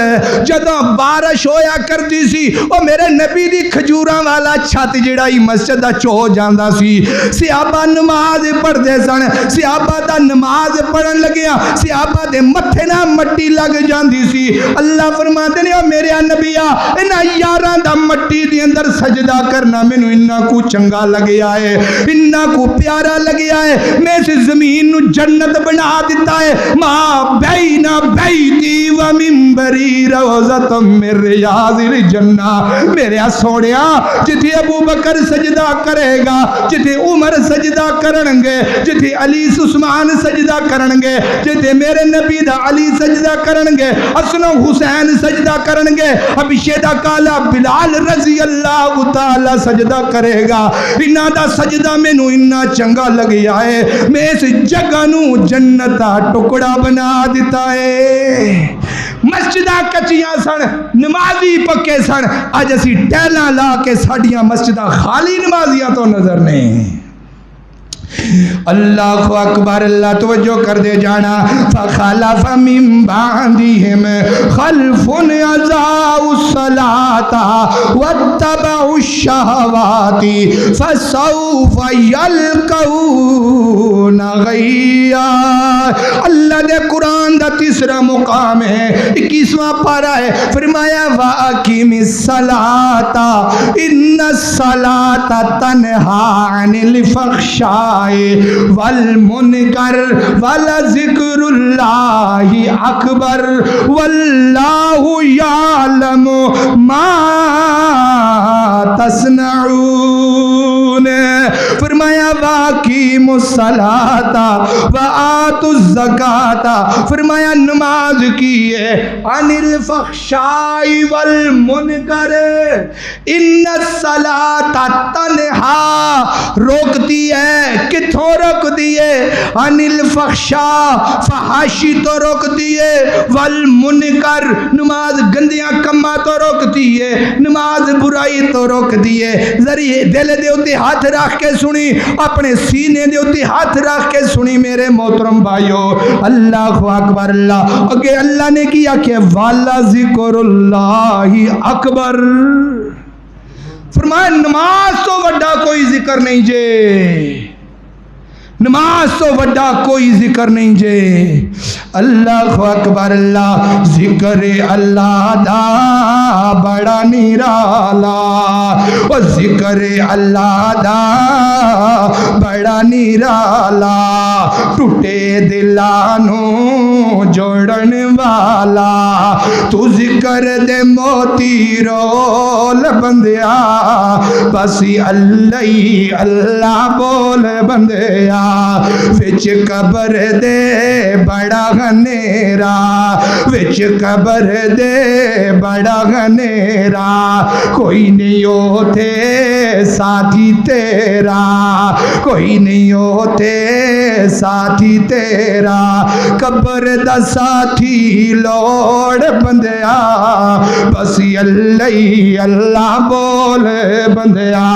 جدو بارش ہویا کرتی سی او میرے نبی دی کھجوراں والا چھت جڑا ہی مسجد دا چو جاندا سی. صحابہ نماز پڑھدے سن, صحابہ دا نماز پڑھن لگیا صحابہ دے متھے نہ مٹی لگ جاندی سی. اللہ فرماندے نے او میرے نبیا انہاں یاراں دا مٹی دے اندر سجدہ کرنا مینوں انہاں کو چنگا لگیا ہے, انہاں کو پیارا لگیا ہے. میں اس زمین نو جنت بنا دیتا ہے. ما بین بیتی و منبری روضۃ من ریاض الجنہ. میرے سونیا جتھے ابو بکر سجدہ کرے گا, جتھے عمر سجدہ کرن گے, جتھے علی عثمان سجدہ کرن گے, جتھے میرے نبی دا علی سجدہ کرن گے, حسن و حسین سجدہ کرن گے, حبشے دا کالا بلال رضی اللہ تعالی سجدہ کرے گا. انہاں دا سجدہ مینوں انہاں چنگا لگیا ہے, میں اس جگہ نو جنت دا ٹکڑا بنا دیتا ہے. مسجداں کچیاں سن, نمازی پکے سن, اج اسی ٹیلاں لا کے ساڈیاں مسجداں خالی نمازیاں تو نظر نہیں. اللہ اکبر, اللہ توجہ کر دے جانا. فخلف من بعدهم خلف اضاعوا الصلاة واتبعوا الشهوات فسوف يلقون غیا. اللہ دے قرآن دا تیسرا مقام ہے, 21واں پارہ ہے. فرمایا واقیم الصلاة ان الصلاة تنہی عن الفحشاء والمنکر ولذکر اللہ اکبر واللہ یعلم ما تصنعون. فرمایا واقیموا الصلاۃ وآتوا الزکاۃ. فرمایا نماز کی ہے عن الفحشاء والمنکر. ان الصلاۃ تنہی روکتی ہے, کتھوں روکتی ہے؟ عن الفحشاء فحاشی تو روکتی ہے, والمنکر نماز گندیاں کماں تو روکتی ہے, نماز برائی تو روکتی ہے. ذریعے دل دے اتے ہاتھ رکھ کے سنی, اپنے سینے دے اتے ہاتھ رکھ کے سنی میرے محترم بھائیو. اللہ اکبر. اللہ اگے اللہ نے کیا کہ والا ذکر اللہ اکبر. فرمایا نماز تو وڈا کوئی ذکر نہیں جے, نماز تو وڈا کوئی ذکر نہیں جے. اللہ اکبر. اللہ ذکر اللہ دا بڑا نرالا, او ذکر اللہ دا بڑا نرالا, ٹوٹے دلانو جوڑن والا, تو ذکر دے موتی رول بندیا, بسی اللہ اللہ بول بندیا. وچ قبر دے بڑا گھنیرا, وچ قبر دے بڑا گھنیرا, کوئی نہیں ہوتے ساتھی تیرا, کوئی نہیں ہوتے ساتھی تیرا. قبر دا ساتھی لوڑ بندیا, بس اللہ اللہ بول بندیا.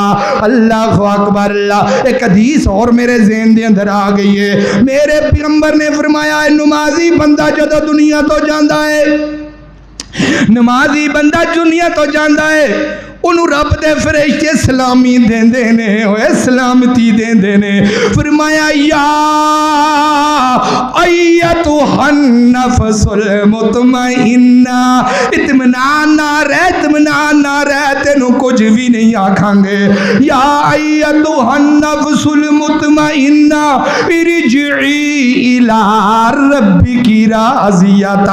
اللہ اکبر. اللہ ایک حدیث اور میرے ذہن دے اندر آ گئی ہے. میرے پیغمبر نے فرمایا ہے نمازی بندہ جدو دنیا تو جاندا ہے, نمازی بندہ دنیا تو جاندا ہے, انہوں رب دے فرشتے سلامی دیندے نے, ہوئے سلامتی دیندے نے. فرمایا یا ایتھا النفس المطمئنہ, اطمینان نہ رہ, اطمینان نہ رہ, تینوں کچھ بھی نہیں آکھاں گے. یا ایتھا النفس المطمئنہ ارجعی الی ربک راضیۃ,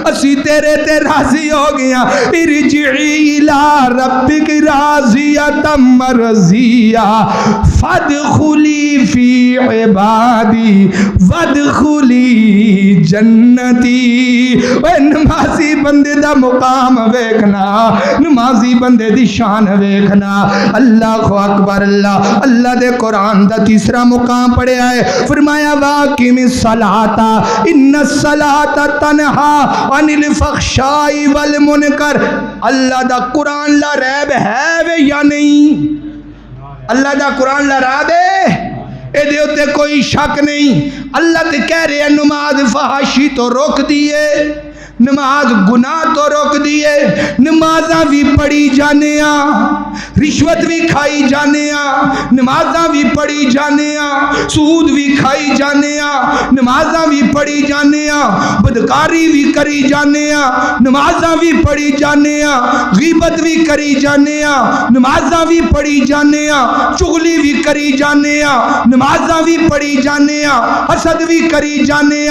اسی تیرے تے راضی ہو گیا. ارجعی الی ربک راضیۃ مرضیہ فادخلی فی عبادی وادخلی جنتی۔ اے نمازی بندے دا مقام ویکھنا، نمازی بندے دی شان ویکھنا۔ اللہ اکبر، اللہ دے قرآن دا تیسرا مقام پڑھیا ہے، فرمایا واقم الصلاۃ ان الصلاۃ تنہا عن الفحشاء والمنکر۔ اللہ دا قرآن لا ریب ہے وے یا نہیں؟ اللہ دا قرآن لا رہا دے، اے دے اتے کوئی شک نہیں۔ اللہ تے کہہ رہے ہیں نماز فحاشی تو روک دیے، نماز گناہ تو روک دیے، نمازاں بھی پڑھی جانے رشوت بھی کھائی جانے نمازاں بھی پڑھی جانے سود بھی کھائی جانے نمازاں بھی پڑھی جانے بدکاری بھی کری جانے نمازاں بھی پڑھی جانے غیبت بھی کری جانے نمازاں بھی پڑھی جانے چغلی بھی کری جانے نمازاں بھی پڑھی جانے حسد بھی کری جانے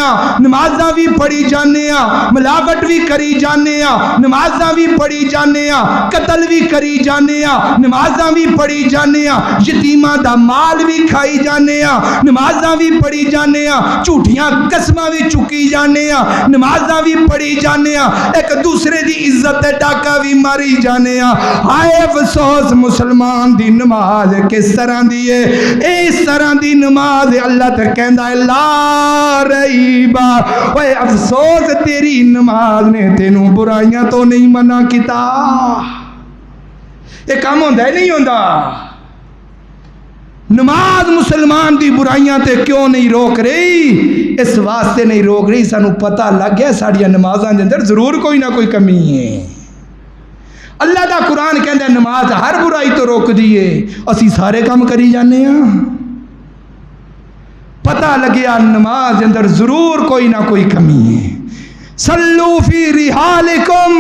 نمازاں بھی پڑھی جانے ملاوٹ بھی کری جانے نمازاں بھی پڑھی جانے قتل بھی کری جانے نمازاں بھی پڑھی جانے یتیماں دا مال بھی کھائی جانے نمازاں بھی پڑھی جانے جھوٹیاں قسماں بھی چکی جانے نمازاں بھی پڑھی جانے ایک دوسرے دی عزت ڈاکا بھی ماری جانے۔ ہائے افسوس مسلمان دی نماز کس طرح دی ہے؟ اس طرح دی نماز اللہ تے کہندا ہے لا ریبا، اوے افسوس تیری نماز نے تینوں برائیاں تو نہیں منع کیتا۔ یہ کام ہوندا ہے نہیں ہوندا؟ نماز مسلمان دی برائیاں تے کیوں نہیں روک رہی؟ اس واسطے نہیں روک رہی، سانو پتہ لگ گیا ساڑیاں نمازاں دے اندر ضرور کوئی نہ کوئی کمی ہے۔ اللہ دا قرآن کہندا ہے نماز ہر برائی تو روک دیے، اسی سارے کام کری جانے پتہ لگیا نماز دے اندر ضرور کوئی نہ کوئی کمی ہے۔ صلو فی رحالکم،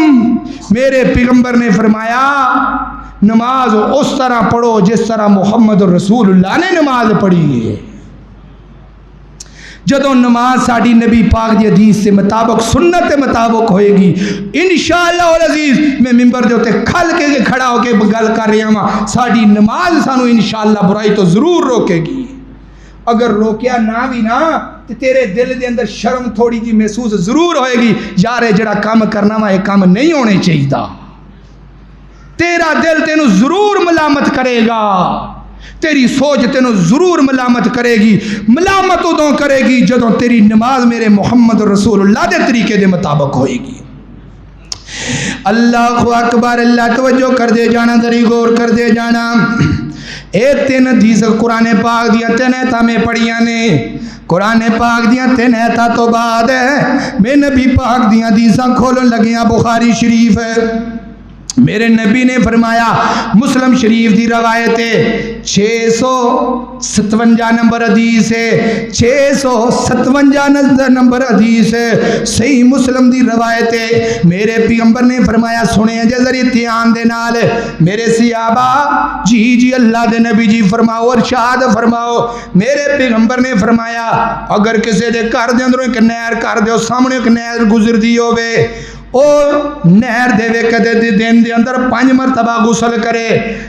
میرے پیغمبر نے فرمایا نماز اس طرح پڑھو جس طرح محمد رسول اللہ نے نماز پڑھی ہے۔ جدوں نماز ساڑی نبی پاک دی حدیث سے مطابق سنت مطابق ہوئے گی انشاءاللہ العزیز میں ممبر دے ہوتے کھل کے کھڑا ہو کے گل کر رہی ہوں، ساڑی نماز سانو انشاءاللہ برائی تو ضرور روکے گی۔ اگر روکیا نہ بھی نہ تو تیرے دل دے اندر شرم تھوڑی جی محسوس ضرور ہوئے گی، یار جڑا کام کرنا وا یہ کام نہیں ہونے چاہیے۔ تیرا دل تینوں ضرور ملامت کرے گا، تیری سوچ تینوں ضرور ملامت کرے گی۔ ملامت ادوں کرے گی جدوں تیری نماز میرے محمد رسول اللہ دے طریقے دے مطابق ہوئے گی۔ اللہ اکبر، اللہ توجہ کر دے جانا، ذری غور کر دے جانا۔ اے تین حدیث قرآن پاک دیا تین ایتھا میں پڑھیاں نے، قرآن پاک دیا تین ایتھا تو بعد ہے میں نبی پاک دیا حدیثاں کھولن لگیاں بخاری شریف ہے۔ میرے نبی نے فرمایا، مسلم شریف دی روایت ہے 657 نمبر حدیث ہے، 657 نمبر حدیث ہے، صحیح مسلم دی روایت ہے۔ میرے پیغمبر نے فرمایا، سنے جے ذریعے دھیان دے نال میرے صحابہ، جی اللہ دے نبی جی فرماؤ، ارشاد فرماؤ۔ میرے پیغمبر نے فرمایا اگر کسی دے گھر دے اندروں ایک نہر کر دیو، سامنے ایک نہر گزر دی ہوے، او نہر دے وے کدے دن دے اندر 5 مرتبہ غسل کرے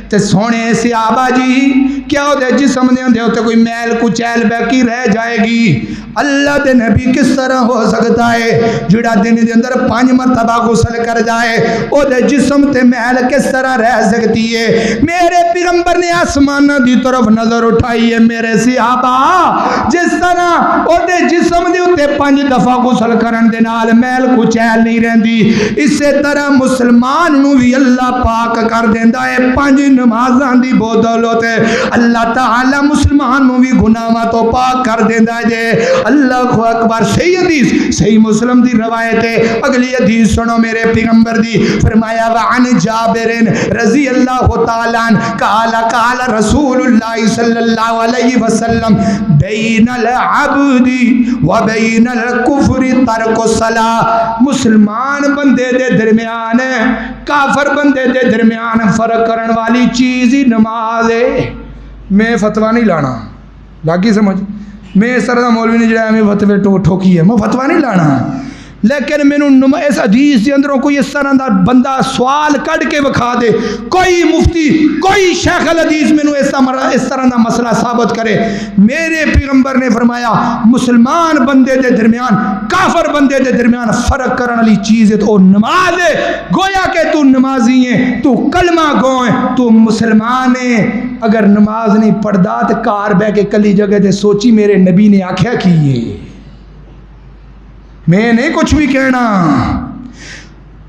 تے سونے صحابہ جی کیا او دے جسم دے اندر تے کوئی میل کچیل باقی رہ جائے گی؟ اللہ دے نبی کس طرح ہو سکتا ہے جڑا دن دے اندر 5 مرتبہ غسل کر جائے او دے جسم تے میل کس طرح رہ سکتی ہے؟ میرے پیغمبر نے آسمان دی طرف نظر اٹھائی ہے، میرے صحابہ جس طرح او دے جسم دے اوتے 5 دفعہ غسل کرن دے نال میل کچیل نہیں رہندی، اسی طرح مسلمان نو بھی اللہ پاک کر دیندا ہے 5 نمازاں دی بدولت اللہ تعالی مسلمان نو بھی گناہاں تو پاک کر دیندا ہے۔ اللہ اکبر، صحیح حدیث صحیح مسلم دی روایت ہے۔ اگلی حدیث سنو میرے پیغمبر دی، فرمایا وعن جابر رضی اللہ تعالی عنہ قال رسول اللہ صلی اللہ علیہ وسلم بین العبد و بین الکفر ترک الصلاۃ، مسلمان بندے دے درمیان کافر بندے دے درمیان فرق کرن والی چیز ہی نماز ہے۔ میں فتویٰ نہیں لانا، باقی سمجھ، میں اس طرح مولوی نے جڑا میں فتوی ٹھوکی ہے، میں فتویٰ نہیں لانا، لیکن مینوں اس حدیث کے اندروں کوئی اس طرح دا بندہ سوال کڈ کے وکھا دے، کوئی مفتی کوئی شیخ الحدیث مینوں اس طرح دا مسئلہ ثابت کرے۔ میرے پیغمبر نے فرمایا مسلمان بندے دے درمیان کافر بندے دے درمیان فرق کرن والی چیز ہے تو نماز ہے۔ گویا کہ تو نمازی ہے، تو کلمہ گو ہے، تو مسلمان ہے۔ اگر نماز نہیں پڑھدا تے کار بہ کے کلی جگہ تے سوچی میرے نبی نے آکھیا کی ہے، میں نہیں کچھ بھی کہنا۔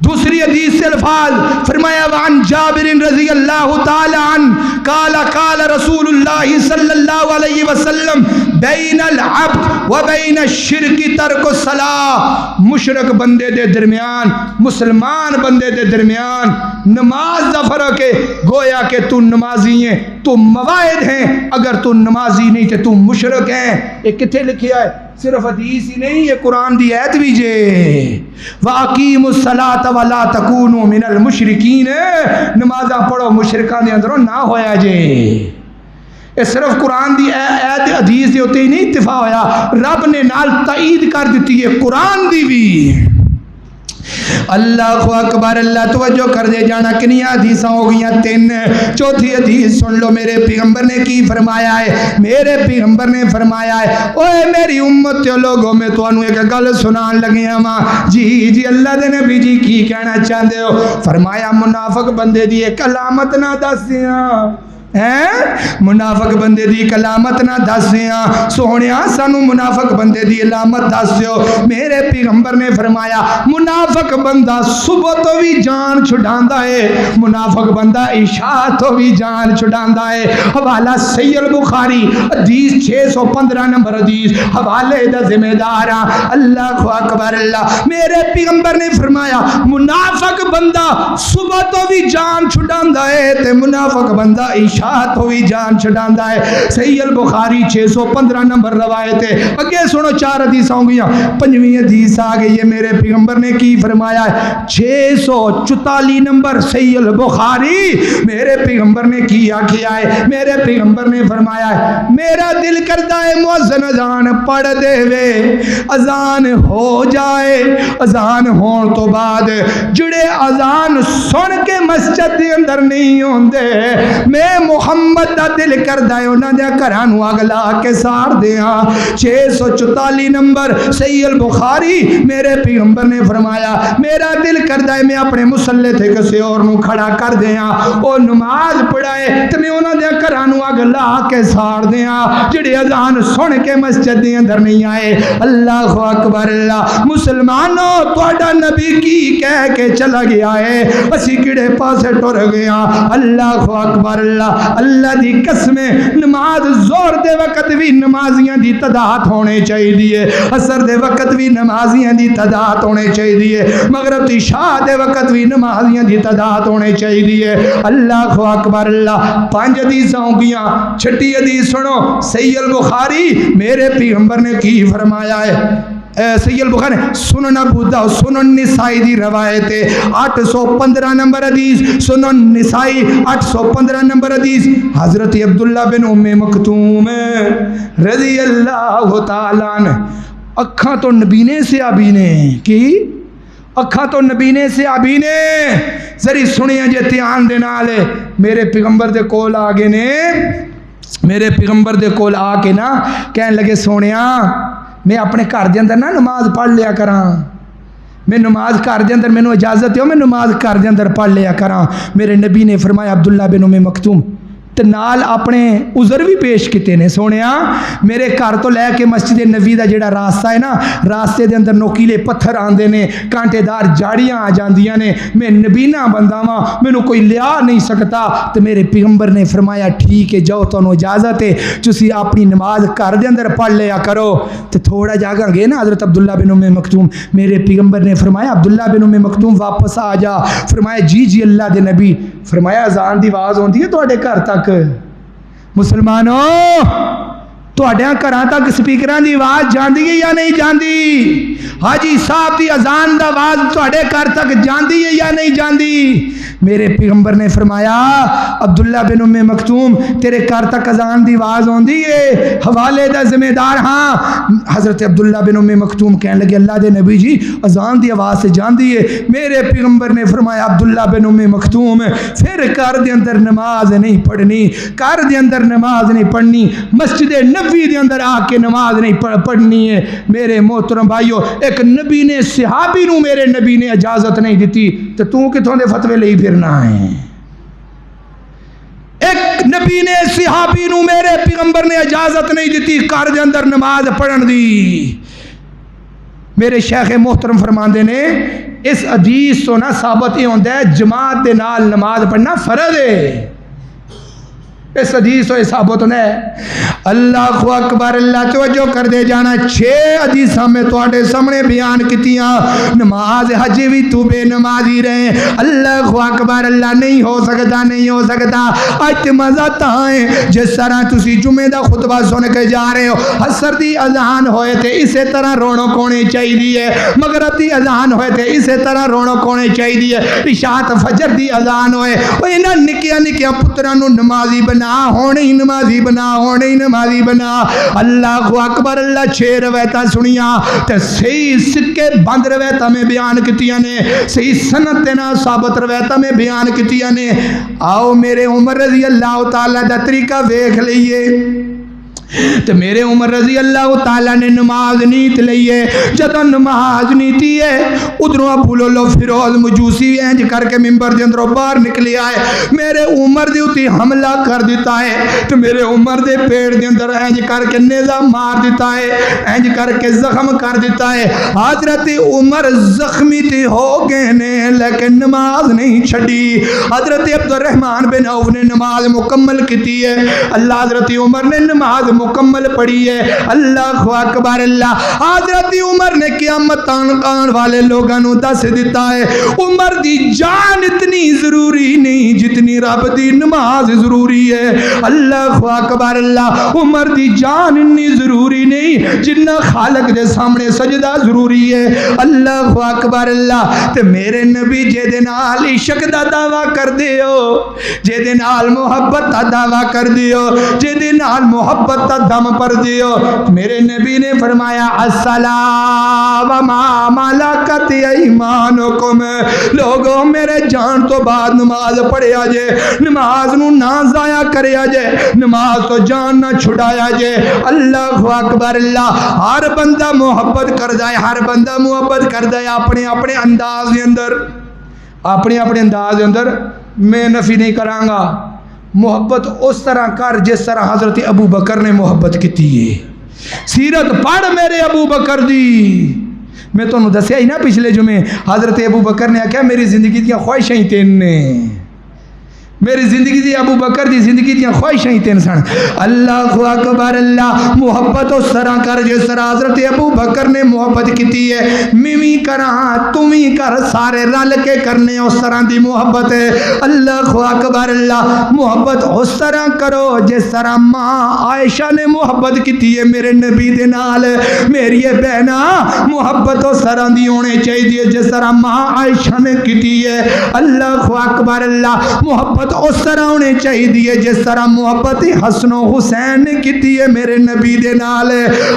دوسری حدیث سے الفاظ فرمایا وعن جابر رضی اللہ تعالی عنہ قال قال رسول اللہ صلی اللہ علیہ وسلم بین العبد و بین الشرک ترک الصلاۃ، مشرک بندے دے درمیان مسلمان بندے دے درمیان نماز دا فرق ہے۔ گویا کہ تو نمازی ہے، تو مواعد ہیں، اگر تو نمازی نہیں تے تو مشرک ہے۔ یہ کتنے لکھیا ہے؟ صرف حدیث ہی نہیں، یہ قرآن دی آیت بھی جے وَأَقِيمُوا الصَّلَاةَ وَلَا تَكُونُوا مِنَ الْمُشْرِكِينَ، نمازاں پڑھو مشرکان دے اندروں نہ ہویا جے۔ یہ صرف قرآن دی آیت حدیث دے ہوتے ہی نہیں اتفاق ہویا، رب نے نال تائید کر دیتی ہے قرآن دی بھی۔ اللہ اکبر، اللہ توجہ کر دے جانا۔ کنیا حدیثاں ہو گئیاں؟ 3۔ چوتھی حدیث سن لو میرے پیغمبر نے کی فرمایا ہے۔ میرے پیغمبر نے فرمایا ہے اوے میری امت لوگوں میں تانوں ایک گل سنان لگیا وا۔ جی اللہ دے نبی جی کی کہنا چاہندے ہو؟ فرمایا منافق بندے دی ایک علامت نہ دسیاں، منافق بندے دی علامت نہ دسیاں سونیا، سانو منافق بندے دی علامت دس دیو۔ میرے پیغمبر نے فرمایا منافق بندہ صبح تو بھی جان چھڑاندا ہے، منافق بندہ عشاء تو بھی جان چھڑاندا ہے۔ حوالہ صحیح البخاری حدیث 615 نمبر حدیث، حوالے دا ذمہ دار ہاں۔ اللہ اکبر اللہ، میرے پیغمبر نے فرمایا منافق بندہ صبح تو بھی جان چھڑاندا ہے تے منافق بندہ عشاء تو بھی جان چھڑاندا ہے۔ صحیح البخاری 615 نمبر روایت ہے۔ اگے سنو 4 حدیث ہوں گیاں، 5ویں حدیث آ گئی ہے۔ میرے پیغمبر نے کی فرمایا ہے 644 نمبر صحیح البخاری، میرے پیغمبر نے کی آکھیا ہے، میرے پیغمبر نے فرمایا ہے میرا دل کرتا ہے مؤذن اذان پڑھ دے وے، اذان ہو جائے، اذان ہون تو بعد جڑے اذان سن کے مسجد دے اندر نہیں ہوندے، میں محمد دا دل کردا ہے انہاں دے گھراں نوں اگ لا کے ساڑ دیاں۔ 644 نمبر صحیح البخاری، میرے پیغمبر نے فرمایا میرا دل کردا ہے میں اپنے مصلی تے کسے اور نوں کھڑا کر دیاں، او نماز پڑھائے تے میں انہاں دے گھراں نوں اگ لا کے ساڑ دیاں جڑے اذان سن کے مسجد دے اندر نہیں آئے۔ اللہ اکبر اللہ، مسلمانوں تہاڈا نبی کی کہہ کے چلا گیا ہے، اسی کیڑے پاسے ٹر گیا۔ اللہ اکبر اللہ، اللہ دی قسم نماز زور دے وقت بھی نمازیاں دی تعداد ہونے چاہیے، عصر دے وقت بھی نمازیاں دی تعداد ہونے چاہیے، مغرب عشاء دے وقت بھی نمازیاں دی تعداد ہونے چاہیے۔ اللہ اکبر اللہ، 5 حدیث ہوں گیاں، 6ٹی حدیث سنو صحیح البخاری، میرے پیغمبر نے کی فرمایا ہے صحیح البخاری سنن ابو داؤد سنن نسائی دی روایت ہے 815 نمبر حدیث، سنن نسائی 815 نمبر حدیث، حضرت عبداللہ بن ام مکتوم رضی اللہ تعالیٰ عنہ اکھاں تو نبینے سے آبینے کی اکھاں تو نبینے سے آبینے ذری سنیاں جے دھیان دے نال میرے پیغمبر دے کول آ گئے نے، میرے پیغمبر دے کول آ کے نا کہن لگے سونیا میں اپنے گھر دے اندر نا نماز پڑھ لیا کراں، میں نماز گھر دے اندر مینوں اجازت دیو میں نماز گھر دے اندر پڑھ لیا کراں۔ میرے نبی نے فرمایا عبداللہ بن ام مکتوم تے نال اپنے عذر بھی پیش کیتے نے، سونیا میرے گھر تو لے کے مسجد نبوی دا جڑا راستہ ہے نا، راستے دے اندر نوکیلے پتھر آندے نے، کانٹے دار جاڑیاں آ جاندیاں نے، میں نبینا بندہ ہاں مینوں کوئی لیا نہیں سکتا۔ تے میرے پیغمبر نے فرمایا ٹھیک ہے جاؤ تانوں اجازت ہے تسی اپنی نماز گھر دے اندر پڑھ لیا کرو۔ تے تھوڑا جاگاں گے نا حضرت عبداللہ بن ام مکتوم، میرے پیغمبر نے فرمایا عبداللہ بن ام مکتوم واپس آ جا، فرمایا جی اللہ دے نبی، فرمایا اذان دی آواز ہوندی ہے تواڈے گھر تک؟ مسلمانوں تواڈیاں گھراں تک سپیکراں دی آواز جاندی ہے یا نہیں جاندی؟ حاجی صاحب دی اذان دا آواز تواڈے گھر تک جاندی ہے یا نہیں جاندی؟ میرے پیغمبر نے فرمایا عبداللہ بن ام مکتوم تیرے گھر تک اذان دی آواز ہوندی ہے، حوالے دا ذمہ دار ہاں۔ حضرت عبداللہ بن ام مکتوم کہنے لگے اللہ دے نبی جی اذان دی آواز سے جاندی ہے۔ میرے پیغمبر نے فرمایا عبداللہ بن ام مکتوم پھر گھر دے اندر نماز نہیں پڑھنی، گھر دے اندر نماز نہیں پڑھنی، مسجد نبی دے اندر آ کے نماز نہیں پڑھنی ہے۔ میرے محترم بھائیو، ایک نبی نے صحابی نو میرے نبی نے اجازت نہیں دیتی تو کتوں دے فتوے لئی پھرنا ہے؟ ایک نبی نے صحابی نو میرے پیغمبر نے اجازت نہیں دیتی گھر دے اندر نماز پڑھن دی۔ میرے شیخ محترم فرماندے نے اس حدیث تو نہ ثابت یہ ہوتا ہے جماعت دے نال نماز پڑھنا فرض ہے، اس حدیث تو ثابت ہونا ہے۔ اللہ اکبر، اللہ توجہ کر دے جانا، 6 حدیثاں میں تواڈے سامنے بیان کیتیاں، نماز حج بھی تو بے نمازی رہے۔ اللہ اکبر، اللہ نہیں ہو سکتا، نہیں ہو سکتا۔ اج مزہ تاں ہے جس طرح تسی جمعے دا خطبہ سن کے جا رہے ہو، عصر دی اذان ہوئے تے اسی طرح رونق ہونی چاہیے، مغرب دی اذان ہوئے تے اسی طرح رونق ہونی چاہیے، عشاء فجر دی اذان ہوئے، او انہاں نکیاں نکیاں پتراں نو نمازی بنا ہونے نمازی بنا، ہونے نمازی بنا۔ اللہ اکبر، اللہ 6 روایتاں سنیاں تے صحیح سکے بند روایتاں میں بیان کیتیاں نے، صحیح سند تے نال ثابت روایتاں میں بیان کیتیاں نے۔ آؤ میرے عمر رضی اللہ تعالی دا طریقہ ویکھ لئیے۔ تو میرے عمر رضی اللہ تعالیٰ نے نماز نیت لئیے، جدہ نماز نیتی ہے ادھروں ابو لولو فیروز مجوسی اینج کر کے ممبر دے اندروں باہر نکلی آئے، میرے عمر دے اتی حملہ کر دیتا ہے، تو میرے عمر دے پیڑ دے اندر اینج کر کے نیزہ مار دیتا ہے، اینج کر کے زخم کر دیتا ہے۔ حضرت عمر زخمی تے ہو گئے نے لیکن نماز نہیں چھڑی۔ حضرت عبدالرحمن بن عوف نے نماز مکمل کیتی ہے، اللہ حضرت عمر نے نماز مکمل پڑھی ہے۔ اللہ اکبر، اللہ حضرت عمر نے قیامت آن والے لوگوں نو دس دیتا ہے عمر دی جان اتنی ضروری نہیں جتنی رب دی نماز ضروری ہے۔ اللہ اکبر، اللہ عمر دی جان اتنی ضروری نہیں جتنا خالق دے سامنے سجدہ ضروری ہے۔ اللہ اکبر، اللہ تے میرے نبی جے دے نال عشق دا دعویٰ کر دیو، جے دے نال محبت دا دعویٰ کر دیو، جے دے نال محبت دم پر دیو، میرے نبی نے فرمایا السلام وما ملکت ایمانکم، لوگوں میرے جان تو بعد نماز پڑھیا جے، نماز نو نہ ضائع کریا جے، نماز تو جان نہ چھڑایا جے۔ اللہ اکبر، اللہ ہر بندہ محبت کر جائے، ہر بندہ محبت کر جائے اپنے اپنے انداز کے اندر، اپنے اپنے انداز کے اندر۔ میں نفی نہیں کروں گا، محبت اس طرح کر جس طرح حضرت ابو بکر نے محبت کی ہے۔ سیرت پڑھ میرے ابو بکر دی، میں تو دسیا ہی نا پچھلے جمعے، حضرت ابو بکر نے کہا میری زندگی دیا خواہشیں ہی تین نے، میری زندگی دی ابو بکر دی زندگی دیا خواہشیں ہی تین سن۔ اللہ اکبر، اللہ محبت اس طرح کر جس طرح حضرت ابو بکر نے محبت کی ہے۔ میں کراں تم ہی کر، سارے رل کے کرنے اس طرح دی محبت ہے۔ اللہ اکبر، اللہ محبت اس طرح کرو جس طرح ماں عائشہ نے محبت کی ہے میرے نبی دے نال۔ میری بہنا محبت اس طرح دی ہونے چاہیے جس طرح ماں عائشہ نے کی ہے۔ اللہ اکبر، اللہ محبت اس طرح ہونے چاہیے جس طرح محبت حسن و حسین نے کی ہے میرے نبی دے نال۔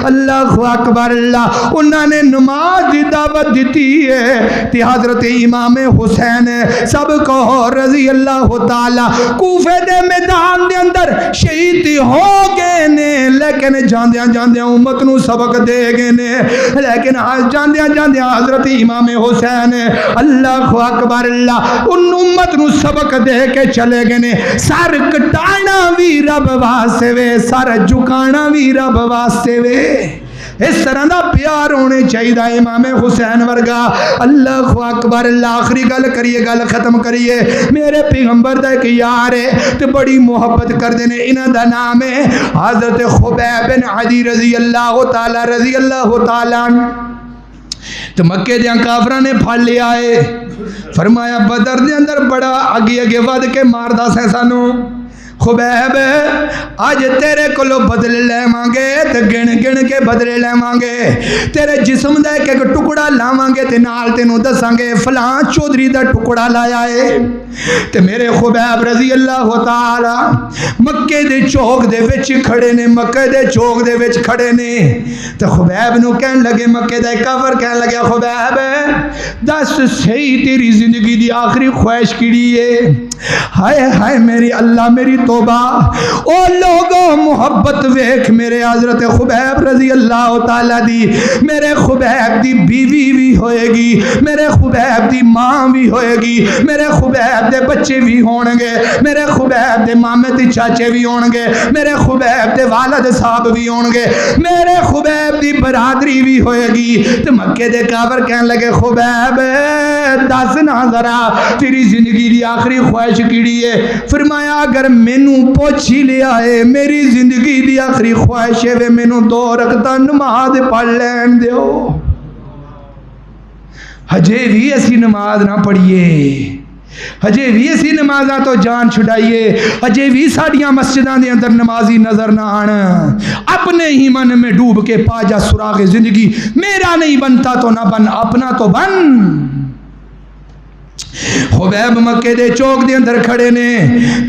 اللہ اکبر، اللہ انہوں نے نماز دی دعوت دیتی ہے تے حضرت امام حسین سب کو رضی اللہ تعالی کوفے دے میدان دے اندر شہید ہو گئے نے، لیکن جاندیاں جاندیاں امت نو سبق دے گئے نے، لیکن جاندیاں جاندیاں حضرت امام حسین اللہ اکبر، اللہ ان امت نو سبق دے کے چلے گئے نے۔ سر کٹانا بھی رب واسطے وے، سر جھکانا بھی رب واسطے وے۔ اس طرح دا پیار ہونے چاہیے امام حسین ورگا۔ اللہ اکبر، اللہ آخری گل کریے، گل ختم کریے۔ میرے پیغمبر دا ایک یار ہے تو بڑی محبت کر دینے، انہاں دا نام ہے حضرت خبیب بن عدی رضی اللہ تعالی تو مکے دیاں کافراں نے پھڑ لیا ہے، فرمایا بدر دے اندر بڑا اگے اگے ود کے ماردا سے سانو، خبیب اج تیرے کولو بدلے لیواں گے تے گن گن کے بدلے لیواں گے، تیرے جسم دا ایک ایک ٹکڑا لاواں گے تے نال تینوں دساں گے فلاں چودھری دا ٹکڑا لایا ہے۔ تے میرے خبیب رضی اللہ تعالی مکے دے چوک دے وچ کھڑے نے، مکے دے چوک دے وچ کھڑے نے تے خبیب نو کہن لگے، مکے دا کافر کہن لگا خبیب دس صحیح تیری زندگی دی آخری خواہش کیڑی ہے؟ ہائے ہائے میری اللہ میری توبہ، او لوگوں محبت ویکھ میرے حضرت خبیب رضی اللہ تعالی دی، میرے خبیب دی بیوی بھی ہوئے گی، میرے خبیب دی ماں بھی ہوئے گی، میرے خبیب دے بچے بھی ہون گے، میرے خبیب دے مامے تے چاچے بھی ہون گے، میرے خبیب دے والد صاحب بھی ہون گے، میرے خبیب دی برادری بھی ہوئے گی۔ تے مکے دے کافر کہن لگے خبیب دس نا ذرا تیری زندگی دی آخری خواہش کیڑی ہے؟ فرمایا اگر مینوں پوچھ ہی لیا ہے میری زندگی دی آخری خواہش ہے مینوں 2 رکعتاں نماز پڑھ لین دیو۔ ہجے بھی اسی نماز نہ پڑھیے، ہجے بھی اسی نمازاں تو جان چھڑائیے، ہجے بھی ساڑیاں مسجداں دے اندر نمازی نظر نہ آن، اپنے ہی من میں ڈوب کے پا جا سراغ زندگی، میرا نہیں بنتا تو نہ بن، اپنا تو بن۔ خبیب مکے دے چوک دے اندر کھڑے نے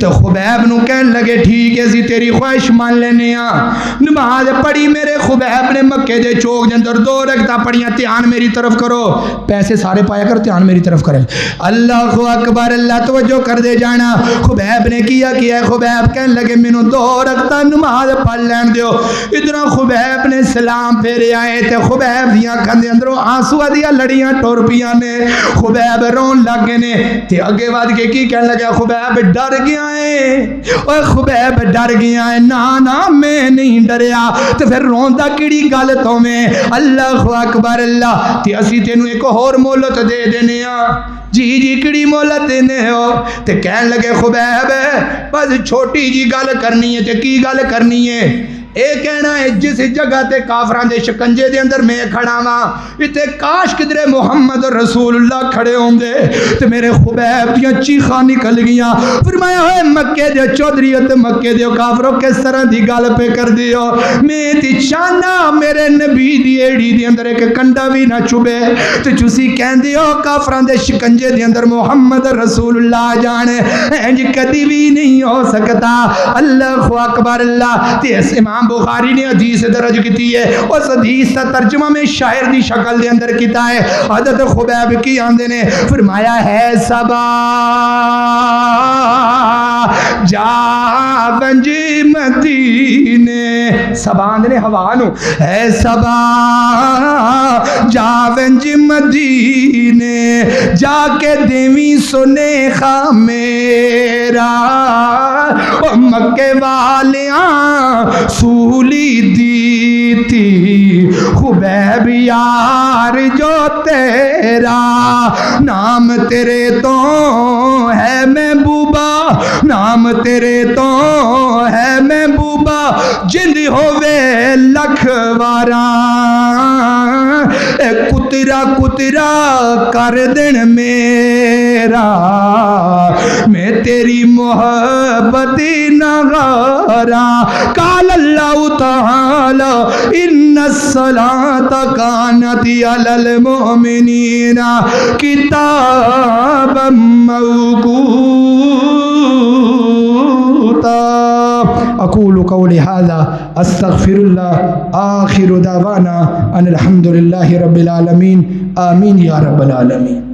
تو خبیب نو کہن لگے ٹھیک ہے سی تیری خواہش مان لینے ہاں۔ نماز پڑھی میرے خبیب نے مکے دے چوک دے اندر 2 رکعتاں پڑھیاں، دھیان میری طرف کرو، پیسے سارے پایا کر، دھیان میری طرف کرے، اللہ اکبر، اللہ توجہ کر دے جانا۔ خبیب نے کیا خبیب کہن لگے مینوں 2 رکعتاں نماز پڑھ لین دیو۔ ادھر خبیب نے سلام پھیرے آئے تے خبیب دیاں اکھاں دے اندروں آنسو دیاں لڑیاں ٹر پیاں نے، خبیب رون لگ گئے نے تے اگے واد کے کی کہنے لگا خبیب ڈر گیا ہے، اوے خبیب ڈر گیا ہے، نا میں نہیں ڈریا، تے پھر روندا کیڑی گل تو میں، اللہ اکبر اللہ، تے اسی تینوں ایک اور مہلت دے دینے ہاں۔ جی کیڑی مہلت دینے ہو؟ تے کہن لگے خبیب بس چھوٹی جی گل کرنی ہے۔ تے کی گل کرنی ہے؟ اے کہنا ہے جس جگہ تے کافران دے شکنجے دے اندر میں کھڑا ہاں اتے کاش کدرے محمد رسول اللہ کھڑے ہوں دے تے میرے خبیب دیاں چیخاں نکل گیاں۔ فرمایا ہوئے مکے دے چودھری تے مکے دے کافروں کس طرح دی گل پہ کر دیو، میں تی چاہنا میرے نبی دی ایڑی دے اندر ایک کنڈا بھی نہ چوبے تے چوسی کہن دیو کافران دے شکنجے دے اندر محمد رسول اللہ جانے انج کدی بھی نہیں ہو سکتا۔ اللہ اکبر اللہ۔ تے امام بخاری نے حدیث درج کیتی ہے، اس حدیث کا ترجمہ میں شاعر دی شکل دے اندر کیتا ہے۔ حضرت خبیب کی آندے نے فرمایا ہے صبا جا ونج مدینے، صبا آندے نے ہوا نو، ہے صبا جا ونج مدینے جا کے دیویں سنیخا میرا، مکے والیاں سولی دی تھی خبیب یار جو تیرا، نام تیرے تو ہے محبوبہ، نام تیرے تو ہے محبوبہ، جند ہووے لکھ واراں، اے کترا کترا کر دن میرا، میں تیری محبت نہ غاراں۔ قال اللہ تعالی ان الصلاة كانت علی المؤمنین کتابا موقوتا۔ اقول قولی ھذا استغفر اللہ، آخر دعوانا ان الحمد للہ رب العالمین، آمین یا رب العالمین۔